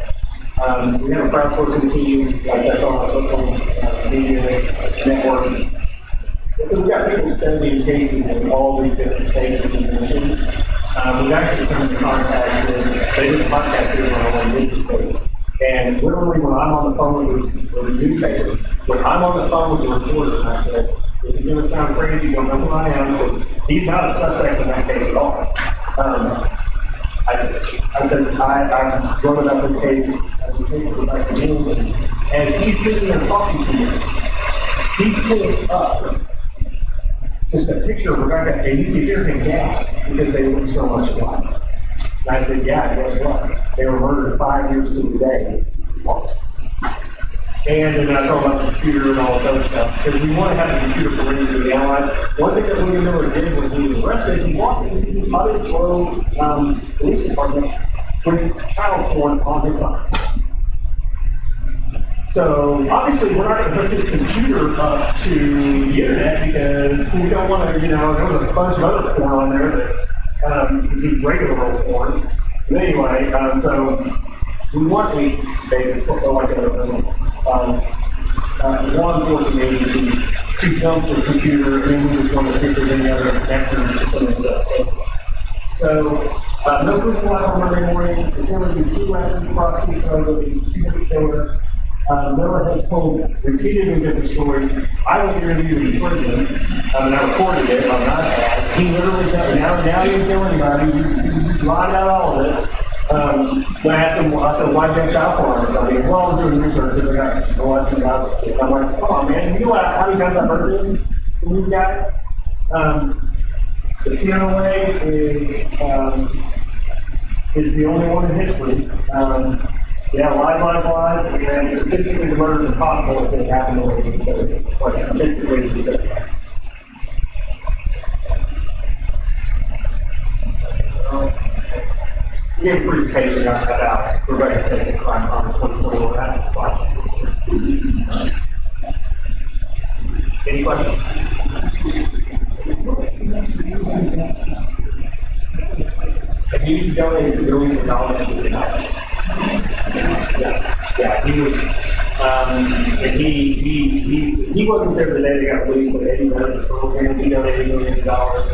We have a crowdsourcing team, like that's on our social media network. And so we've got people studying cases in all these different states that we mentioned. We've actually come into contact with, they did a podcast here on our Memphis case. And literally when I'm on the phone with the newspaper, when I'm on the phone with the reporter, I said, this is going to sound crazy, you don't know who I am, because he's not a suspect in that case at all. I said, I wrote about this case, the case was back in England, and as he's sitting there talking to me, he pulls up just a picture of Rebecca, and you can hear him gasp because they look so much alike. And I said, yeah, guess what? They were murdered 5 years to the day. And then I told about the computer and all this other stuff, because we want to have the computer forensic to be analyzed. One thing that William Miller did when he was arrested, he walked into the Mother's Road police department with child porn on his side. So obviously we're not going to hook this computer up to the internet because we don't want to, there was a bunch of other porn on there that just regular old porn. But anyway, so we want law enforcement agency to dump the computer, and then we just want to see if there's any other connections to some of the stuff. So, no proof alive on Monday morning. The killer used 2 weapons, prosecution over these 2 different killers. Miller has told repeatedly different stories. I was interviewed in prison, and I recorded it on my iPad. He literally said, now you didn't kill anybody, you just lied out all of it. When I asked him, I said, why did you child porn? I mean, well, I was doing research, because I got molested when I was a kid. I'm like, come on, man, you know how many times I've heard this from these guys? The piano leg is the only one in history. Lies, and statistically the murder is impossible if it happened the way he said it. But statistically, it's different. We gave a presentation about Rebecca's case in crime on 2021. That slide. Any questions? Have you donated billions of dollars to the United? Yeah, he was, and he wasn't there the day they got released, but Eddie Murphy program, he donated millions of dollars.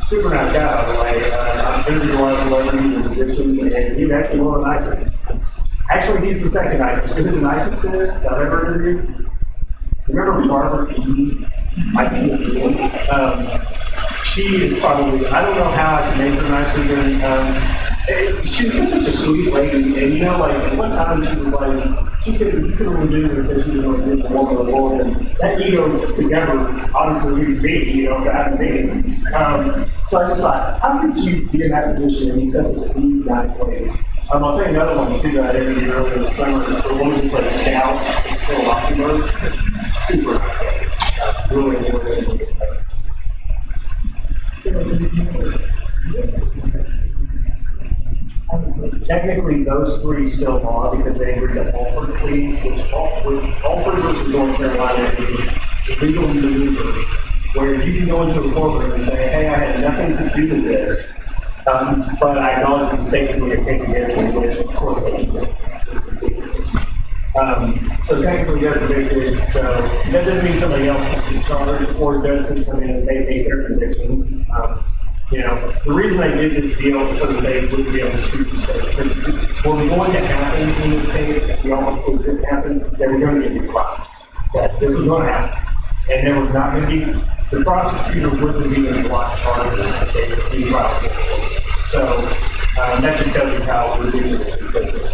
Super nice guy, by the way. I've interviewed a lot of celebrities and musicians, and he's actually one of the nicest. Actually, he's the second nicest. Who's the nicest is I've ever interviewed? Remember Barbara Eve? I think she is probably, I don't know how I can make her nicer than, she was just such a sweet lady, and one time she was like, you could have legitimately and said she was going to be the woman of the Lord, and that ego could never, obviously, be me, for having me. So I just thought, how could you be in that position and be such a sweet, nice lady? I'll tell you another one too that I interviewed earlier in the summer, the woman who played Scout in Lockheed. Super nice lady. Really. Technically, those 3 still are because they agreed to Alford pleas, which Alford versus North Carolina is a legal maneuver where you can go into a courtroom and say, hey, I had nothing to do with this, but I acknowledge the statement a case against me, which of course they can. So technically they're convicted, so that doesn't mean somebody else can be charged or a judge can come in and they make their convictions. The reason they did this deal was so that they wouldn't be able to sue the state. What was going to happen in this case, if we all hope it didn't happen, they were going to get retried. That this was going to happen. And there was not going to be, the prosecutor wouldn't be able to block charges if they were retried. So that just tells you how ridiculous this is.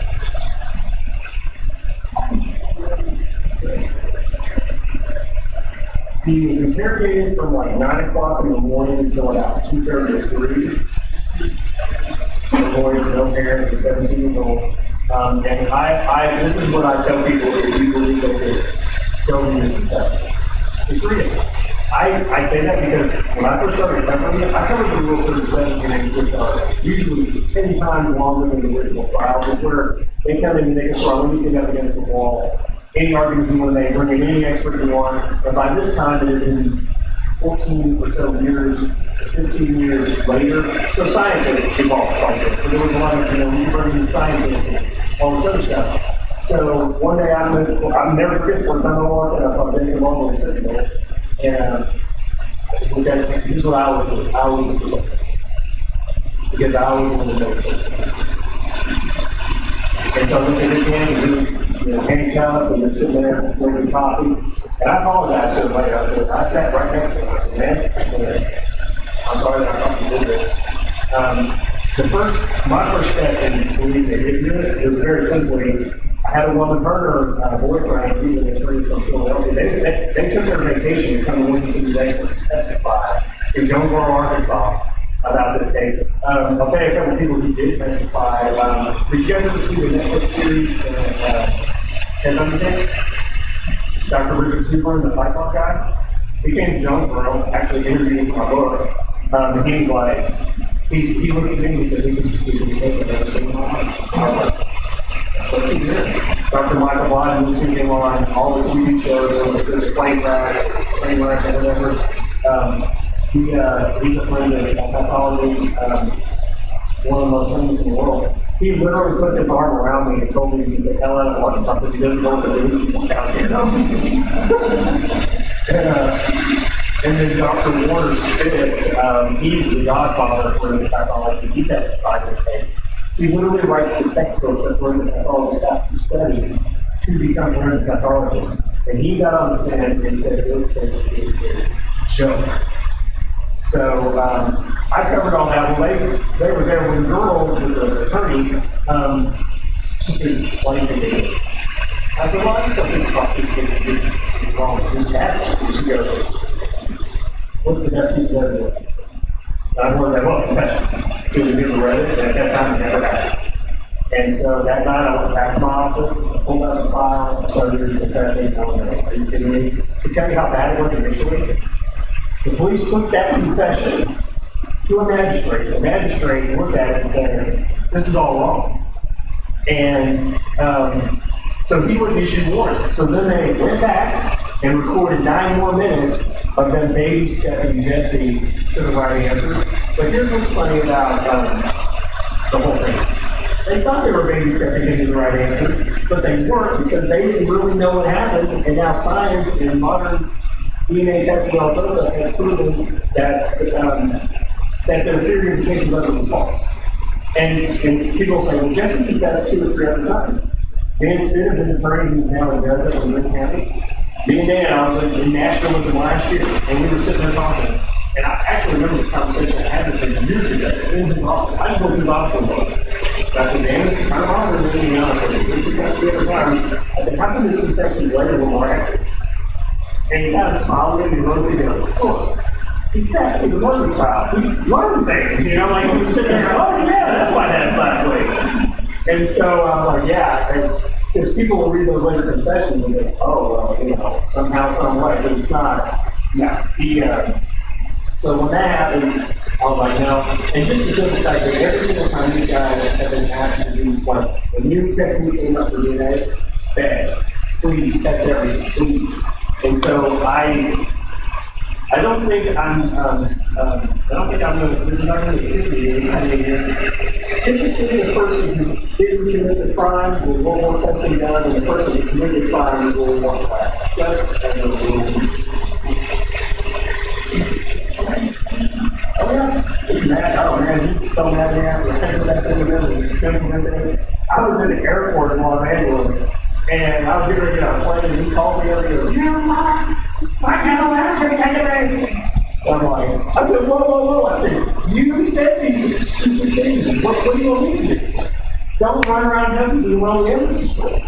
He was interrogated from like 9 o'clock in the morning until about 2:30 or 3. boy with no parents, who's 17 years old. And this is what I tell people if you believe that go read this confession. Just read it. I say that because when I first started covering it, I covered the Rule 37 hearings, which are usually 10 times longer than the original trials, where they come in and they can throw anything up against the wall, any argument you want to make, bring in any expert you want, and by this time it had been 14 or so years, 15 years later, so science had evolved quite a bit. So there was a lot of, we could bring in scientists and all this other stuff. So one day I'm never forget one time I walked in, I saw Jason Long sitting there, and I just looked at it and said, this is what I was doing. I was doing. Because I always wanted to know. And so I looked at his hand, and he was, handcuffed, and he was sitting there drinking coffee. And I apologized to him later. I sat right next to him. I said, man, I'm sorry that I thought you did this. My first step in believing that he did it was very simply, I had a woman, her boyfriend, he was an attorney from Philadelphia. They took their vacation to come and listen to these experts testify in Jonesboro, Arkansas, about this case. I'll tell you a couple of people who did testify. Did you guys ever see the Netflix series, 10 Abington? Dr. Richard Super, the Fight Club guy? He came to Jonesboro, actually interviewed for my book. And he was like, he looked at me and he said, this is the stupidest thing I've ever seen in my life. I was like, that's what he did. Dr. Michael Biden, you see him on all the TV shows, there's a plane crash, or whatever. He's a friend of a pathologist, one of the most famous in the world. He literally put his arm around me and told me to get the hell out of Arkansas because he doesn't know what to do down here. And then Dr. Warner Spitz, he's the godfather for the pathology. He testified in the case. He literally writes the textbooks that forensic pathologists have to study to become forensic pathologists. And he got on the stand and said this case is a joke. So I covered all that. Well, they were there when the girl with the attorney, she said, why do you think they did? I said, well, I just don't think the prosecution is wrong with this case. And she goes, what's the best piece of evidence? And I wrote that, well, confession. She was never read it, and at that time, it never happened. And so that night, I went back to my office, pulled out the file, started reading the confession. I went, are you kidding me? To tell you how bad it was initially, the police took that confession to a magistrate. The magistrate looked at it and said, this is all wrong. And so he wouldn't issue warrants. So then they went back and recorded 9 more minutes of them baby stepping Jesse to the right answer. But here's what's funny about the whole thing. They thought they were baby stepping into the right answer, but they weren't because they didn't really know what happened. And now science and modern DNA testing and all sorts of stuff has proven that their theory of the case was utterly false. And people say, well, Jesse confessed 2 or 3 other times. Dan Stitt, his attorney, who's now a judge up in Lynn County, me and Dan, I was in Nashville with him last year, and we were sitting there talking. And I actually remember this conversation I had with him years ago in his office. I just went to his office one day. I said, Dan, this is kind of hard than anything else. I said, we confessed the other time. I said, how come this confession later when we're accurate? And he kind of smiled at me and wrote it down. Oh, he sat through the murder trial. He learned things, like he was sitting there, oh yeah, that's why that's last week. And so I'm like, yeah, because people will read those later confessions and think, oh, well, somehow, some way, but it's not. Yeah, so when that happened, I was like, no. And just the simple fact that every single time these guys have been asked to do like a new technique came up for DNA, bad. Please test everything, please. And so I don't think I'm going to, this is not going to hit me anything here. Typically, the person who didn't commit the crime will want more testing done, and the person who committed the crime will want less. Just as a rule. Oh yeah, Matt, oh man, he's so mad at me. I was in the airport in Los Angeles, and I was getting ready to get on a plane, and he called me up and he goes, I can't answer, take it away. I'm like, I said, whoa. I said, you said these stupid things. What do you want me to do? Don't run around telling me you want to live this story.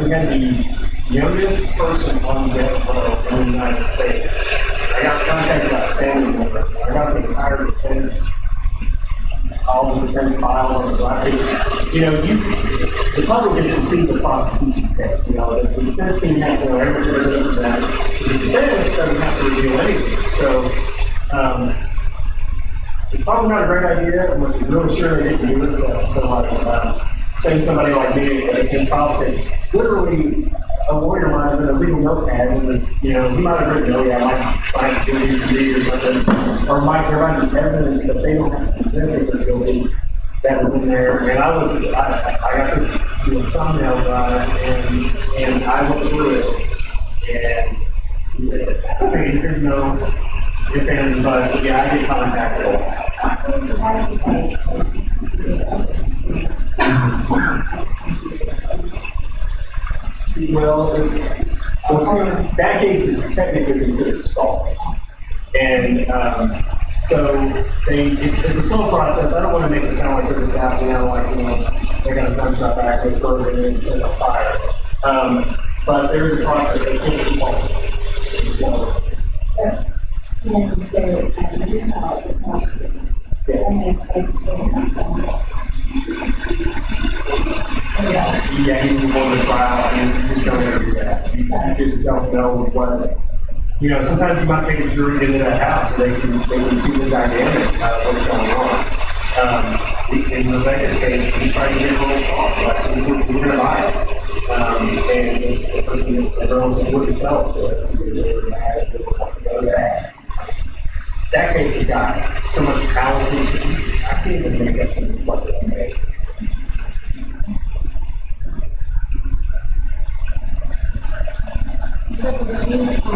we had the youngest person on death row in the United States. I got contacted by a family member. I got the entire defense, all the defense file on the docket. You know, the public gets to see the prosecution case. You know, the defense team has to know everything that the defense doesn't have to reveal anything. So, it's probably not a great idea unless you're really sure they didn't do it. So like, send somebody like me in politics. Literally, a lawyer might have been a legal notepad, and you know, he might have written, oh yeah, I might do these degree or something, or there might be evidence that they don't have to present if they're guilty that was in there. And I got this thumbnail done, and I went through it, and I mean, there's no definitive buzz, but yeah, I get contacted a lot. Well, see, that case is technically considered assault. And so it's a slow process. I don't want to make it sound like they're just out, you know, they're going to gunshot back, they throw it in and set up fire. But there is a process they can't keep on. So, yeah, he can go to trial and he's going to do that. You just don't know what, you know, sometimes you might take a jury into that house so they can see the dynamic of what's going on. In Rebecca's case, we tried to get a little off, like we're going to buy it. And the person, the girl wouldn't sell it to us. They were mad, they were want to go there. That case has got so much power. I can't even make up some what's it made. So for the scene for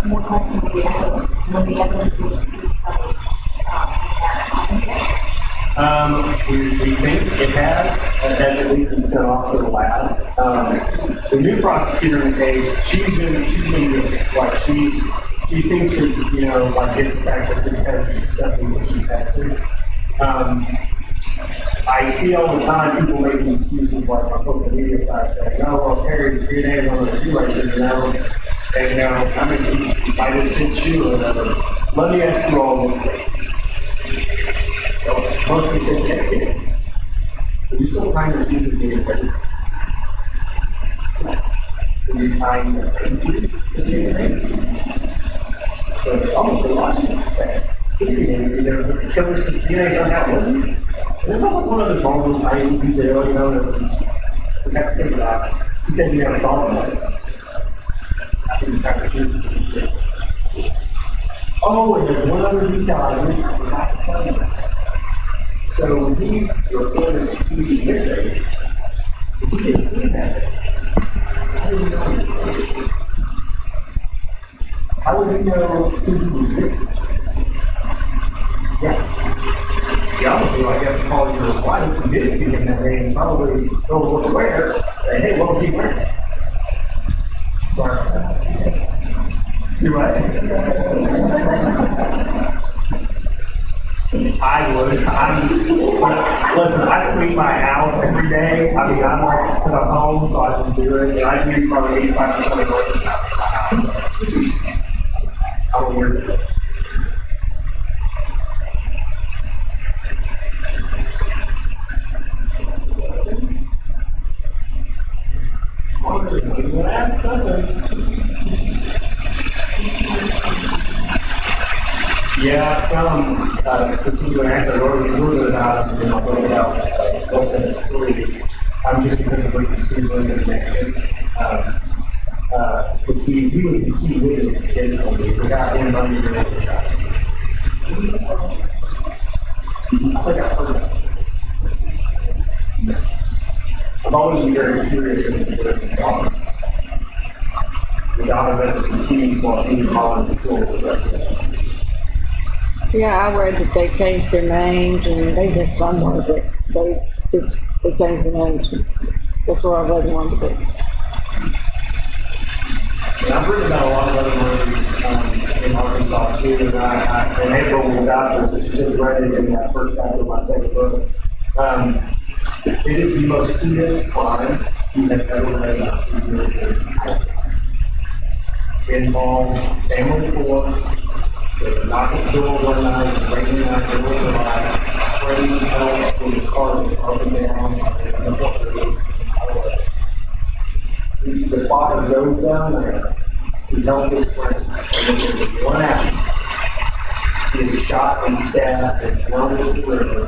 more questions of the evidence, when the evidence is we think it has, that's at least been sent off to the lab. The new prosecutor in the case, she's been good. Like she seems to, you know, like get the fact that this test stuff needs to be tested. I see all the time people making excuses like on social media sites saying, oh, well, Terry's DNA on the shoelaces, you know, and you know, I mean, I just did shoe or whatever. Let me ask you all this question. Most of you say, yeah, kids. Are you still trying to shoot the DNA? Are you trying to shoot the DNA? So it's almost a logical thing. The killer's DNA somehow wouldn't. And it's also one of the vulnerable tiny details, you know, that we have to think about. He said he never thought about it. I think he's trying to shoot the shit. Oh, and there's one other detail I forgot to tell you. So when he reported Stevie missing, he didn't see that. How did he know? How would he know who he was with? Yeah. The other I have to call your wife who did see him that day and probably go look where, say, hey, what was he wearing? Sorry. You're right. I would. Listen, I clean my house every day. I mean, I'm like, because I'm home, so I just do it. And I do probably 85% of the grocery shopping in my house. So I'm a weird. Last yeah, some particular answer I wrote a little bit about it, and I'll bring it out both in the story. I'm just going to bring some super connection. Because he was the key witness to kids for me. Without him, I'm even able to die. I think I've heard of it. I've always been very curious as to where the daughter. The daughter that was conceived while being called the full. Yeah, I read that they changed their names and they did somewhere, but they changed their names. That's where I read one of the books. And I've written about a lot of other movies in Arkansas too, and in April we got this, just read it in that first chapter of my second book. It is the most heinous crime he had never read about 3 years ago. Involved family court, was knocked at the door one night, breaking out the door of the light, Freddie was held with his car was broken down, and the father goes down there to help his friend, and within 1 hour, he was shot and stabbed and thrown into the river.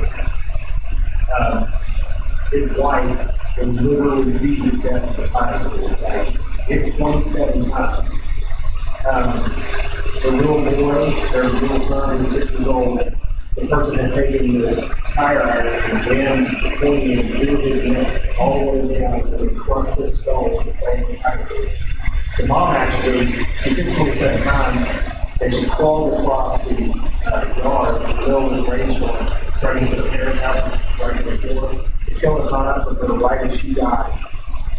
His wife was literally beaten to death with fire, hit 27 times. The little boy, their little son, who was 6 years old, the person had taken this tire iron and jammed the point in through his neck all the way down and it crushed his skull with the same tire. The mom actually, she hit 27 times and she crawled across the yard in the middle of the rainstorm, trying to get to the parents' house, trying to get the door. The killer caught up with her right as she died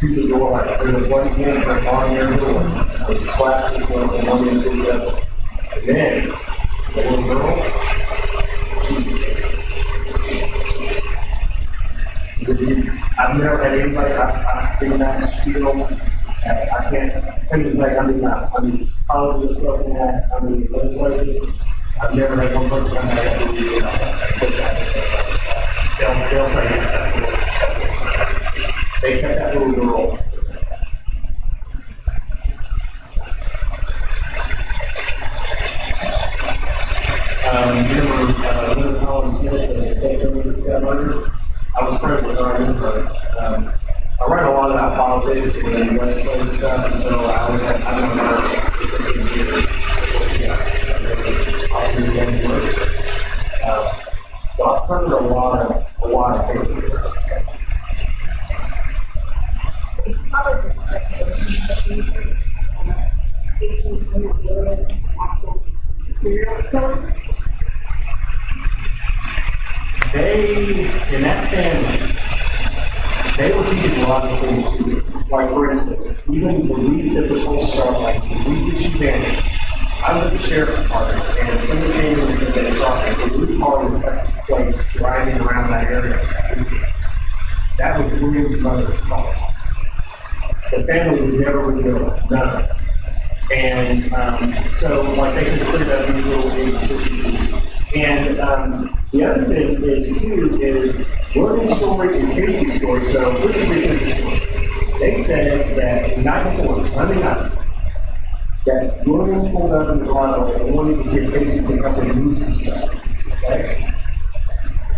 to the door, like there was one hand for an arm near the door, and he slashed his one from one end to the other. And then, the little girl, I've never had anybody, I've been in that spiel, I can't think of like how many times, I mean, colleges spoken at, I mean, other places, I've never had one person come back and do push out and say, they'll say that's the worst. They kept that little girl. Remember, Linda Collins Smith and the state senator got murdered? I was friends with her, I knew her. I write a lot about politics and legislative stuff, and so I always had, I know her for 15 years before she got possibly getting work. So I've covered a lot of cases. In that family, they were keeping a lot of things secret. Like, for instance, even the week that this whole started, like the week that she vanished, I was at the sheriff's department, and someone came in and said they saw a blue car with Texas plates driving around that area. That was William's mother's car. The family would never reveal it, none of it. And so, like, they could clear up these little inconsistencies. And the other thing is, too, is William's story and Casey's story. So, listen to this story. They said that the night before, Sunday night, that William pulled up in the driveway and wanted to see if Casey could come and move some stuff. Okay?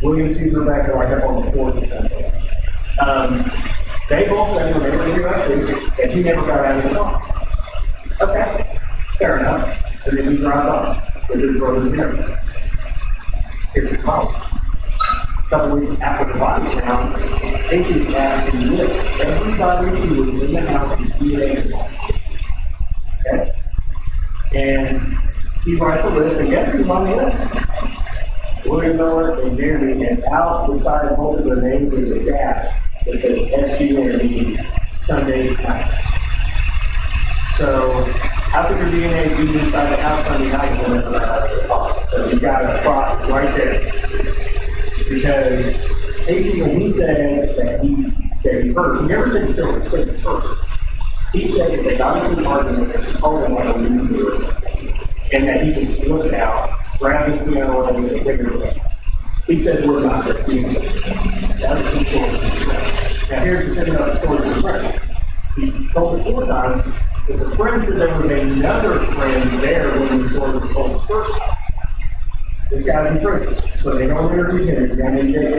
William sees her back there, like up on the porch or something. They both said when they were here about this, that he never got out of the car. Okay, fair enough. And then he drives off with his brother's dinner. Here's the problem. A couple weeks after the body's found, Casey's asked to list everybody who was in the house with DNA investigation. Okay? And he writes a list, and guess who's on the list? William Miller and Jeremy, and out beside both of their names there's a dash that says SU-Beebe Sunday night. So, how could your DNA be inside the house Sunday night when it's out of the car? So, you got a plot right there. Because Casey, when he said that he heard, he never said he killed, he said he heard. He said that they got into an argument that she told him like a loser or something, and that he just looked out, grabbed the piano and the finger. He said, we're not the thieves. That was his story. Now, here's the thing about the story of the friend. He told it 4 times. But the friend said there was another friend there when the story was told the first time. This guy's in prison. So they go interview him, he's down in jail.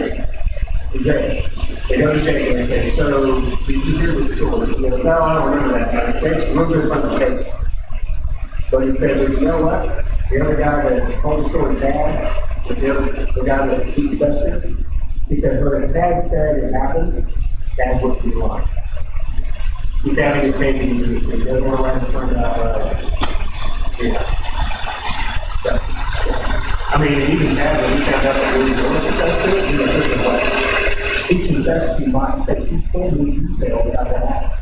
They go to jail and they say, so did you hear the story? He goes, no, I don't remember that guy. It takes a little bit from the case. But he said, but you know what? The other guy that told the story, Tad, the guy that he confessed to, he said, but if Tad said it happened, Tad wouldn't be lying. He's having his baby moved, so he doesn't want to run in front of, So, I mean, even Tad, when he found out that William Miller confessed to it, he took it away. He confessed to my face. He told me details about that happened.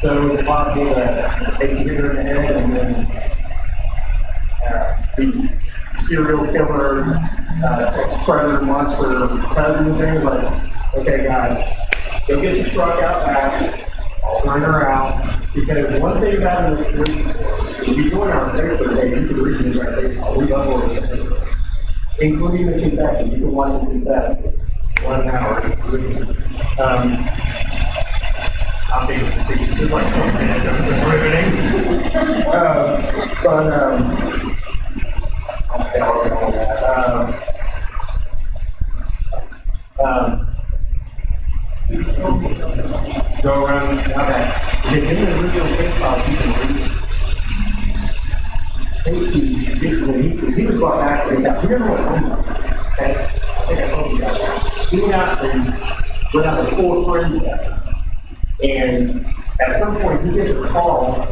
So it was possible that Casey hit her in the head, and then the serial killer, sex predator, monster cousin thing, like, okay, guys, Go get the truck out back, I'll bring her out, because one thing about this police force, if you join our Facebook page, you can read me right Facebook, we upload it, including the confession, you can watch it confess, 1 hour, I'm thinking the 60s, it's like 7 minutes of just riveting. Go around, okay, because in the original case file, you can read it. Casey, when he was brought back to his house, he never went home, okay? I think I told you guys that. He went out with 4 friends there. And at some point, he gets a call,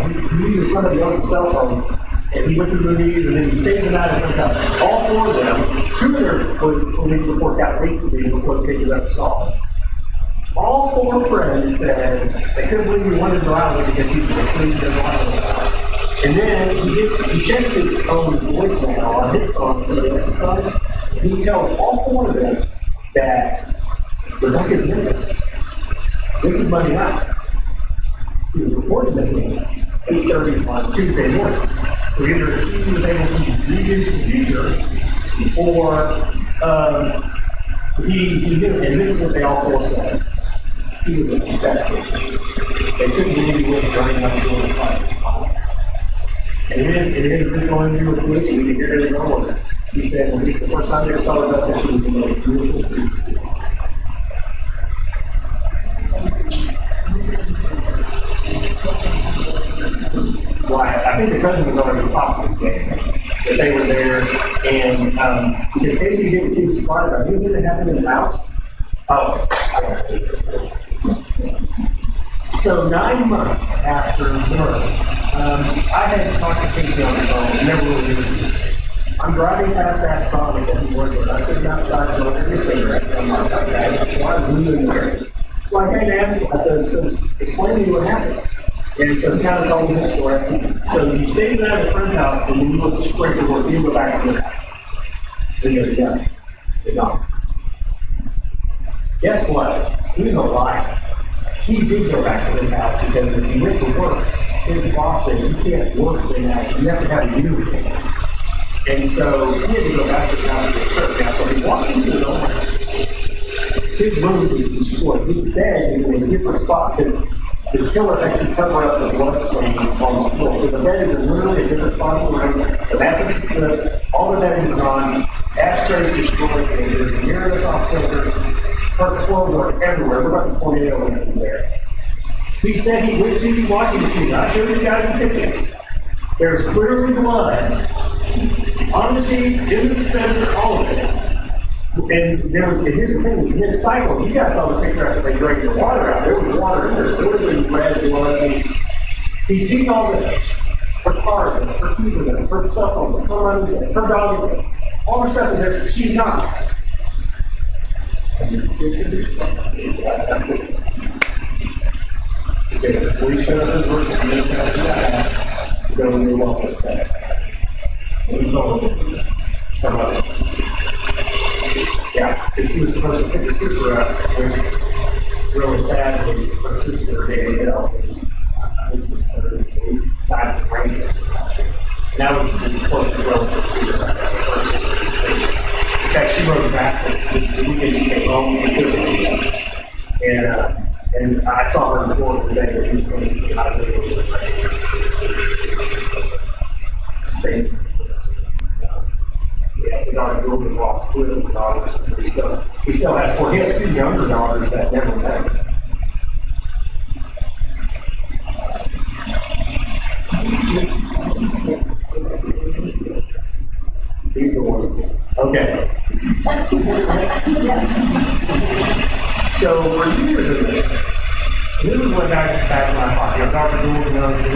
he uses somebody else's cell phone, and he went to the movies, and then he stayed the night at his house. All 4 of them, 2 of their police reports got leaked to me before the pictures ever saw it. All 4 friends said they couldn't believe he wanted to go out with because he was a police didn't. And then he checks his own voicemail on his phone, somebody else's phone, and he tells all 4 of them that Rebecca's missing. This is Monday night. She was reported missing 8:30 on Tuesday morning. So either he was able to reduce the future, or he knew, and this is what they all 4 said. He was obsessed with it. They couldn't believe he wasn't running up and doing the fight. And in his original interview with police, we could hear it in his own. He said, well, the first time they ever saw Rebecca, she was the most beautiful creature. Right, I think the cousin was already possibly dead, that they were there, and because Casey didn't seem surprised about anything that happened in the house. Oh, I got it. So 9 months after the murder, I had talked to Casey on the phone, never really interviewed. I'm driving past that Sonic that he worked with. I sit outside smoking a cigarette, and I'm like, okay, why are you in there? Like, hey man, I said, so explain to me what happened. And so he kind of told me his story. I said, so you stayed at a friend's house, and then you went straight to work, you go back to the house. Then he goes, yeah, they're gone. Guess what? He's a liar. He did go back to his house because when he went to work, his boss said, you can't work in that, you have to have a uniform. And so he had to go back to his house to get shirt now. So he walks into his own house. His room is destroyed. His bed is in a different spot because the killer actually covered up the blood stain on the floor. So the bed is literally a different spot in the room. The mattress is good. All the bedding is gone. Ashtrays destroyed. There's a mirror that's off kilter. Her clothes are everywhere. We're about to tornado in there. He said he went to the washing machine. I showed you guys the pictures. There's clearly blood on the sheets, in the dispenser, all of it. And there was, here's the thing, it was mid-cycle. You guys saw the picture after they drank the water out. There was water in there, so literally red blood. He sees all this. Her cars, her keys, her cell phones, her money, her dog, all her stuff is there. She's not. Okay, the police showed up at work, and they said, yeah, go in your wallet. And he told them, come up. Yeah, because she was supposed to pick her sister up, which really sad when her sister didn't help. Died of brain cancer. And that was the closest relative to her. In fact, she wrote back the weekend she came home and took it. And I saw her in the court today that he was saying she got a little state. He has a daughter who was lost 2 of his daughters, but he still has 4. He has 2 younger daughters that never met. These are the ones. Okay. So for years of this case, and this is what got back in my pocket. Dr. Gould, the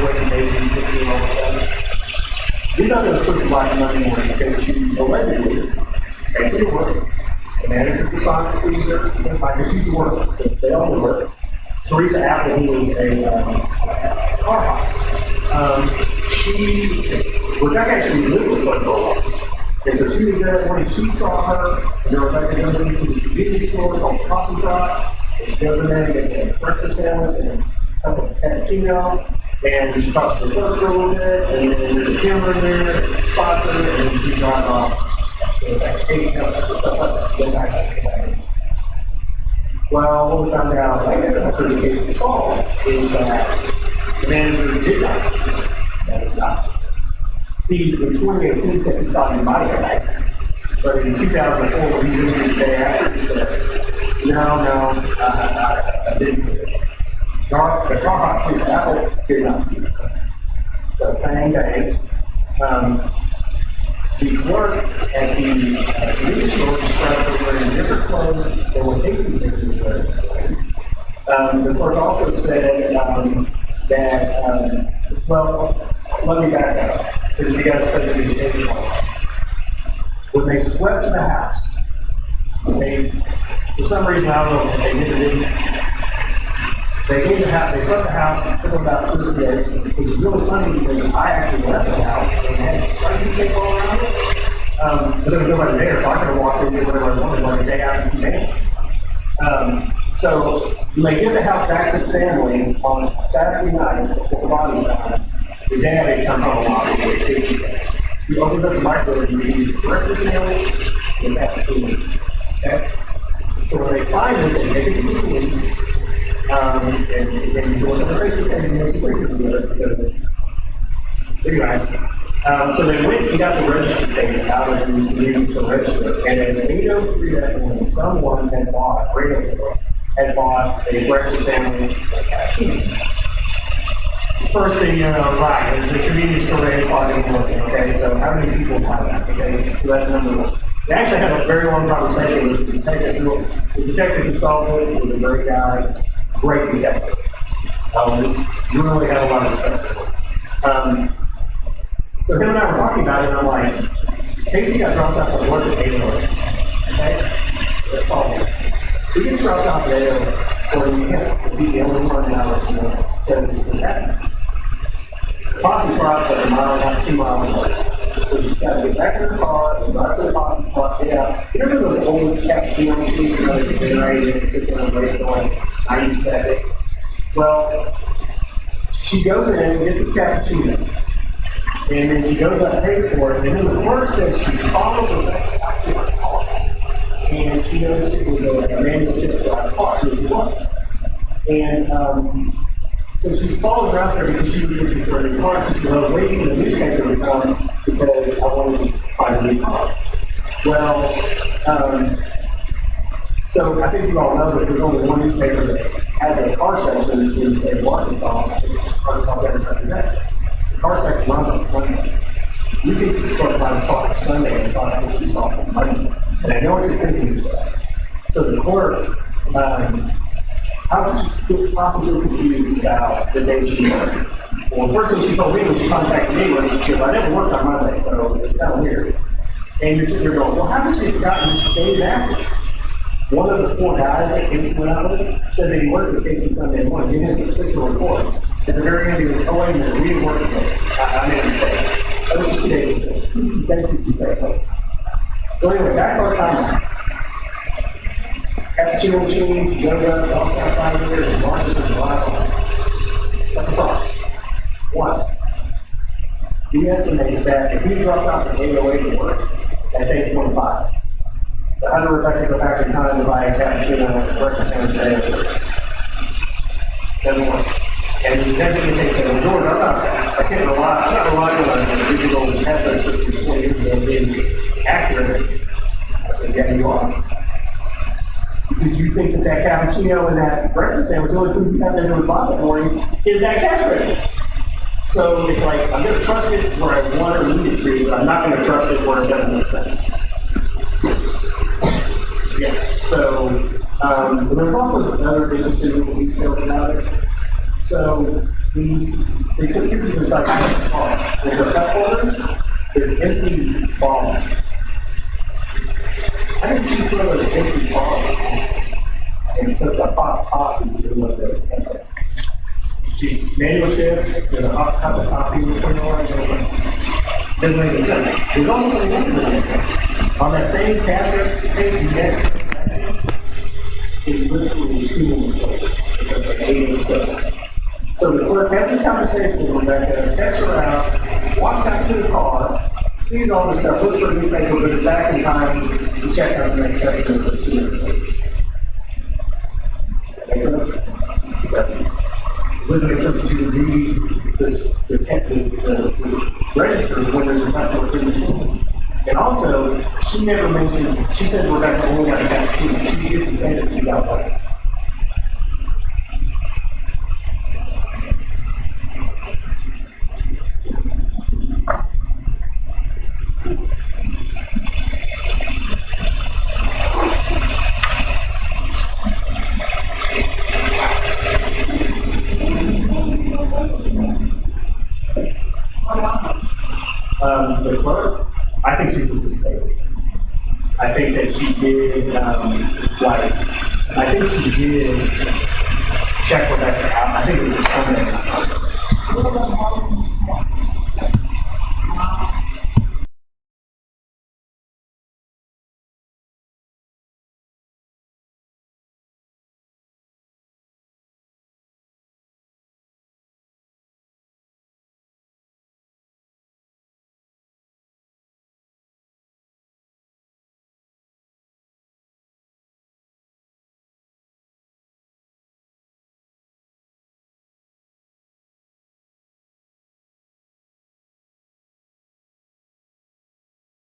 recommendation, 15 all of a sudden. We thought it was pretty black and white anymore because she allegedly takes her to work. The manager for Sonic sees her, because she's to work, so they all work. Teresa Apple, who was a car hop. Rebecca actually lived with her for a while. And so she was there when she saw her, and then Rebecca goes into this convenience store called Coffee Shop, And she goes in there and gets a breakfast sandwich and a cup of cappuccino, and she talks to the clerk for a little bit, and then there's a camera in there, spots her, and then she drives off. So that case stuff like that, go back. Well, what we found out later after the case was solved is that the manager did not see it. That was not true. He, in 2018, said he thought he might have. But in 2004, when he was in the day after, he said, no, I didn't see it. The car hospital Apple did not see it. So, bang. The clerk at the convenience store described her wearing different clothes than what Casey said she was wearing. The clerk also said that, well, let me back up, because you guys studied these cases. When they swept the house, for some reason, I don't know if they did or didn't, they swept the house, it took them about 2 or 3 days, which is really funny because I actually left the house and had crazy tape all around it. But there was nobody there, so I could have walked in and did whatever I wanted like a day after 2 days. So when they give the house back to the family on Saturday night before the body's found, the dad had come home, obviously, Casey. He opens up the microwave and he sees a breakfast sandwich and cappuccino. Okay? So when they find it, they take it to the police. And you want to Facebook and you want to pictures of it because anyway. So they went and got the register tape out of the convenience store register, and at 8:03 that morning, someone had bought a breakfast sandwich and a cappuccino. First thing you know, right, the convenience store at 8 o'clock in the morning, okay? So how many people have that, okay? So that's number one. They actually had a very long conversation with the detective. The detective who saw this was a great guy, great detective. You really had a lot of respect for him. So him and I were talking about it, and I'm like, Casey got dropped off at work at 8 o'clock, okay? That's all. He gets dropped off at 8 o'clock, because he's the only one now, said it was happening. The posse truck's like a mile and a half, 2 miles away. So she's got to get back in her car and drive to the posse truck. Yeah, you remember those old cappuccino machines that are generated and sit there and wait for like 90 seconds? Well, she goes in and gets this cappuccino. And then she goes up and pays for it. And then the clerk says she followed her back to her car. And she noticed it was a manual shift drive car, which it was. And so she follows her out there because she was looking for a new car. She said, I was waiting for the newspaper to come because I wanted to find a new car. Well, so I think you all know that there's only one newspaper that has a car section in the state of Arkansas. It's Arkansas Better Representative. The car section runs on Sunday. You can start buying stock on Sunday and find out what you saw on Monday. And I know what you're thinking yourself. So the clerk, how could she possibly confused about the day she worked? Well, the first thing she told me when she contacted me was, she said, I never worked on Monday, so it's kind of weird. And you're sitting there going, well, how could she have forgotten this days after? One of the 4 guys that Casey went out with said that he worked with Casey Sunday morning. He has an official report. At the very end, he was, oh, wait a minute, we didn't work today. I made a mistake. That was just 2 days ago. Thank you, she said so. So anyway, back to our timeline. Cappuccino machines, yoga, dogs outside here, and marches and wild. What's the problem? 1. We estimated that if he dropped off at 8:08 to work, that takes 25. So how do Rebecca go back in time to buy a cappuccino and a breakfast sandwich today? Doesn't work. And the detective takes it, George, I'm not relying on a digital cash register from 20 years ago being accurate. I said, yeah, you are. Because you think that cappuccino and that breakfast sandwich, the only food you have to do with Bob that morning is that cash register. So it's like, I'm going to trust it where I want or need it to, but I'm not going to trust it where it doesn't make sense. Yeah, so there's also other interesting little details about it. So they took pictures inside the car. With their cup holders, there's empty bottles. How did she throw those empty bottles and put the hot coffee in one of those? She manual shift, there's a hot cup of coffee with $20 on. Doesn't make any sense. There's also something else that doesn't make sense. On that same cash register tape, you next is literally 2 minutes later. It's like 8:06. So the clerk has this conversation with Rebecca, checks her out, walks out to the car, sees all this stuff, looks for a newspaper, but is back in time to check out the next customer for 2 minutes later. Makes sense? Doesn't make sense to read this, the register when there's a customer in the store. And also, she never mentioned, she said Rebecca only got a cappuccino. She didn't say that she got rice. The clerk, I think she's just a saver. I think that she did, I think she did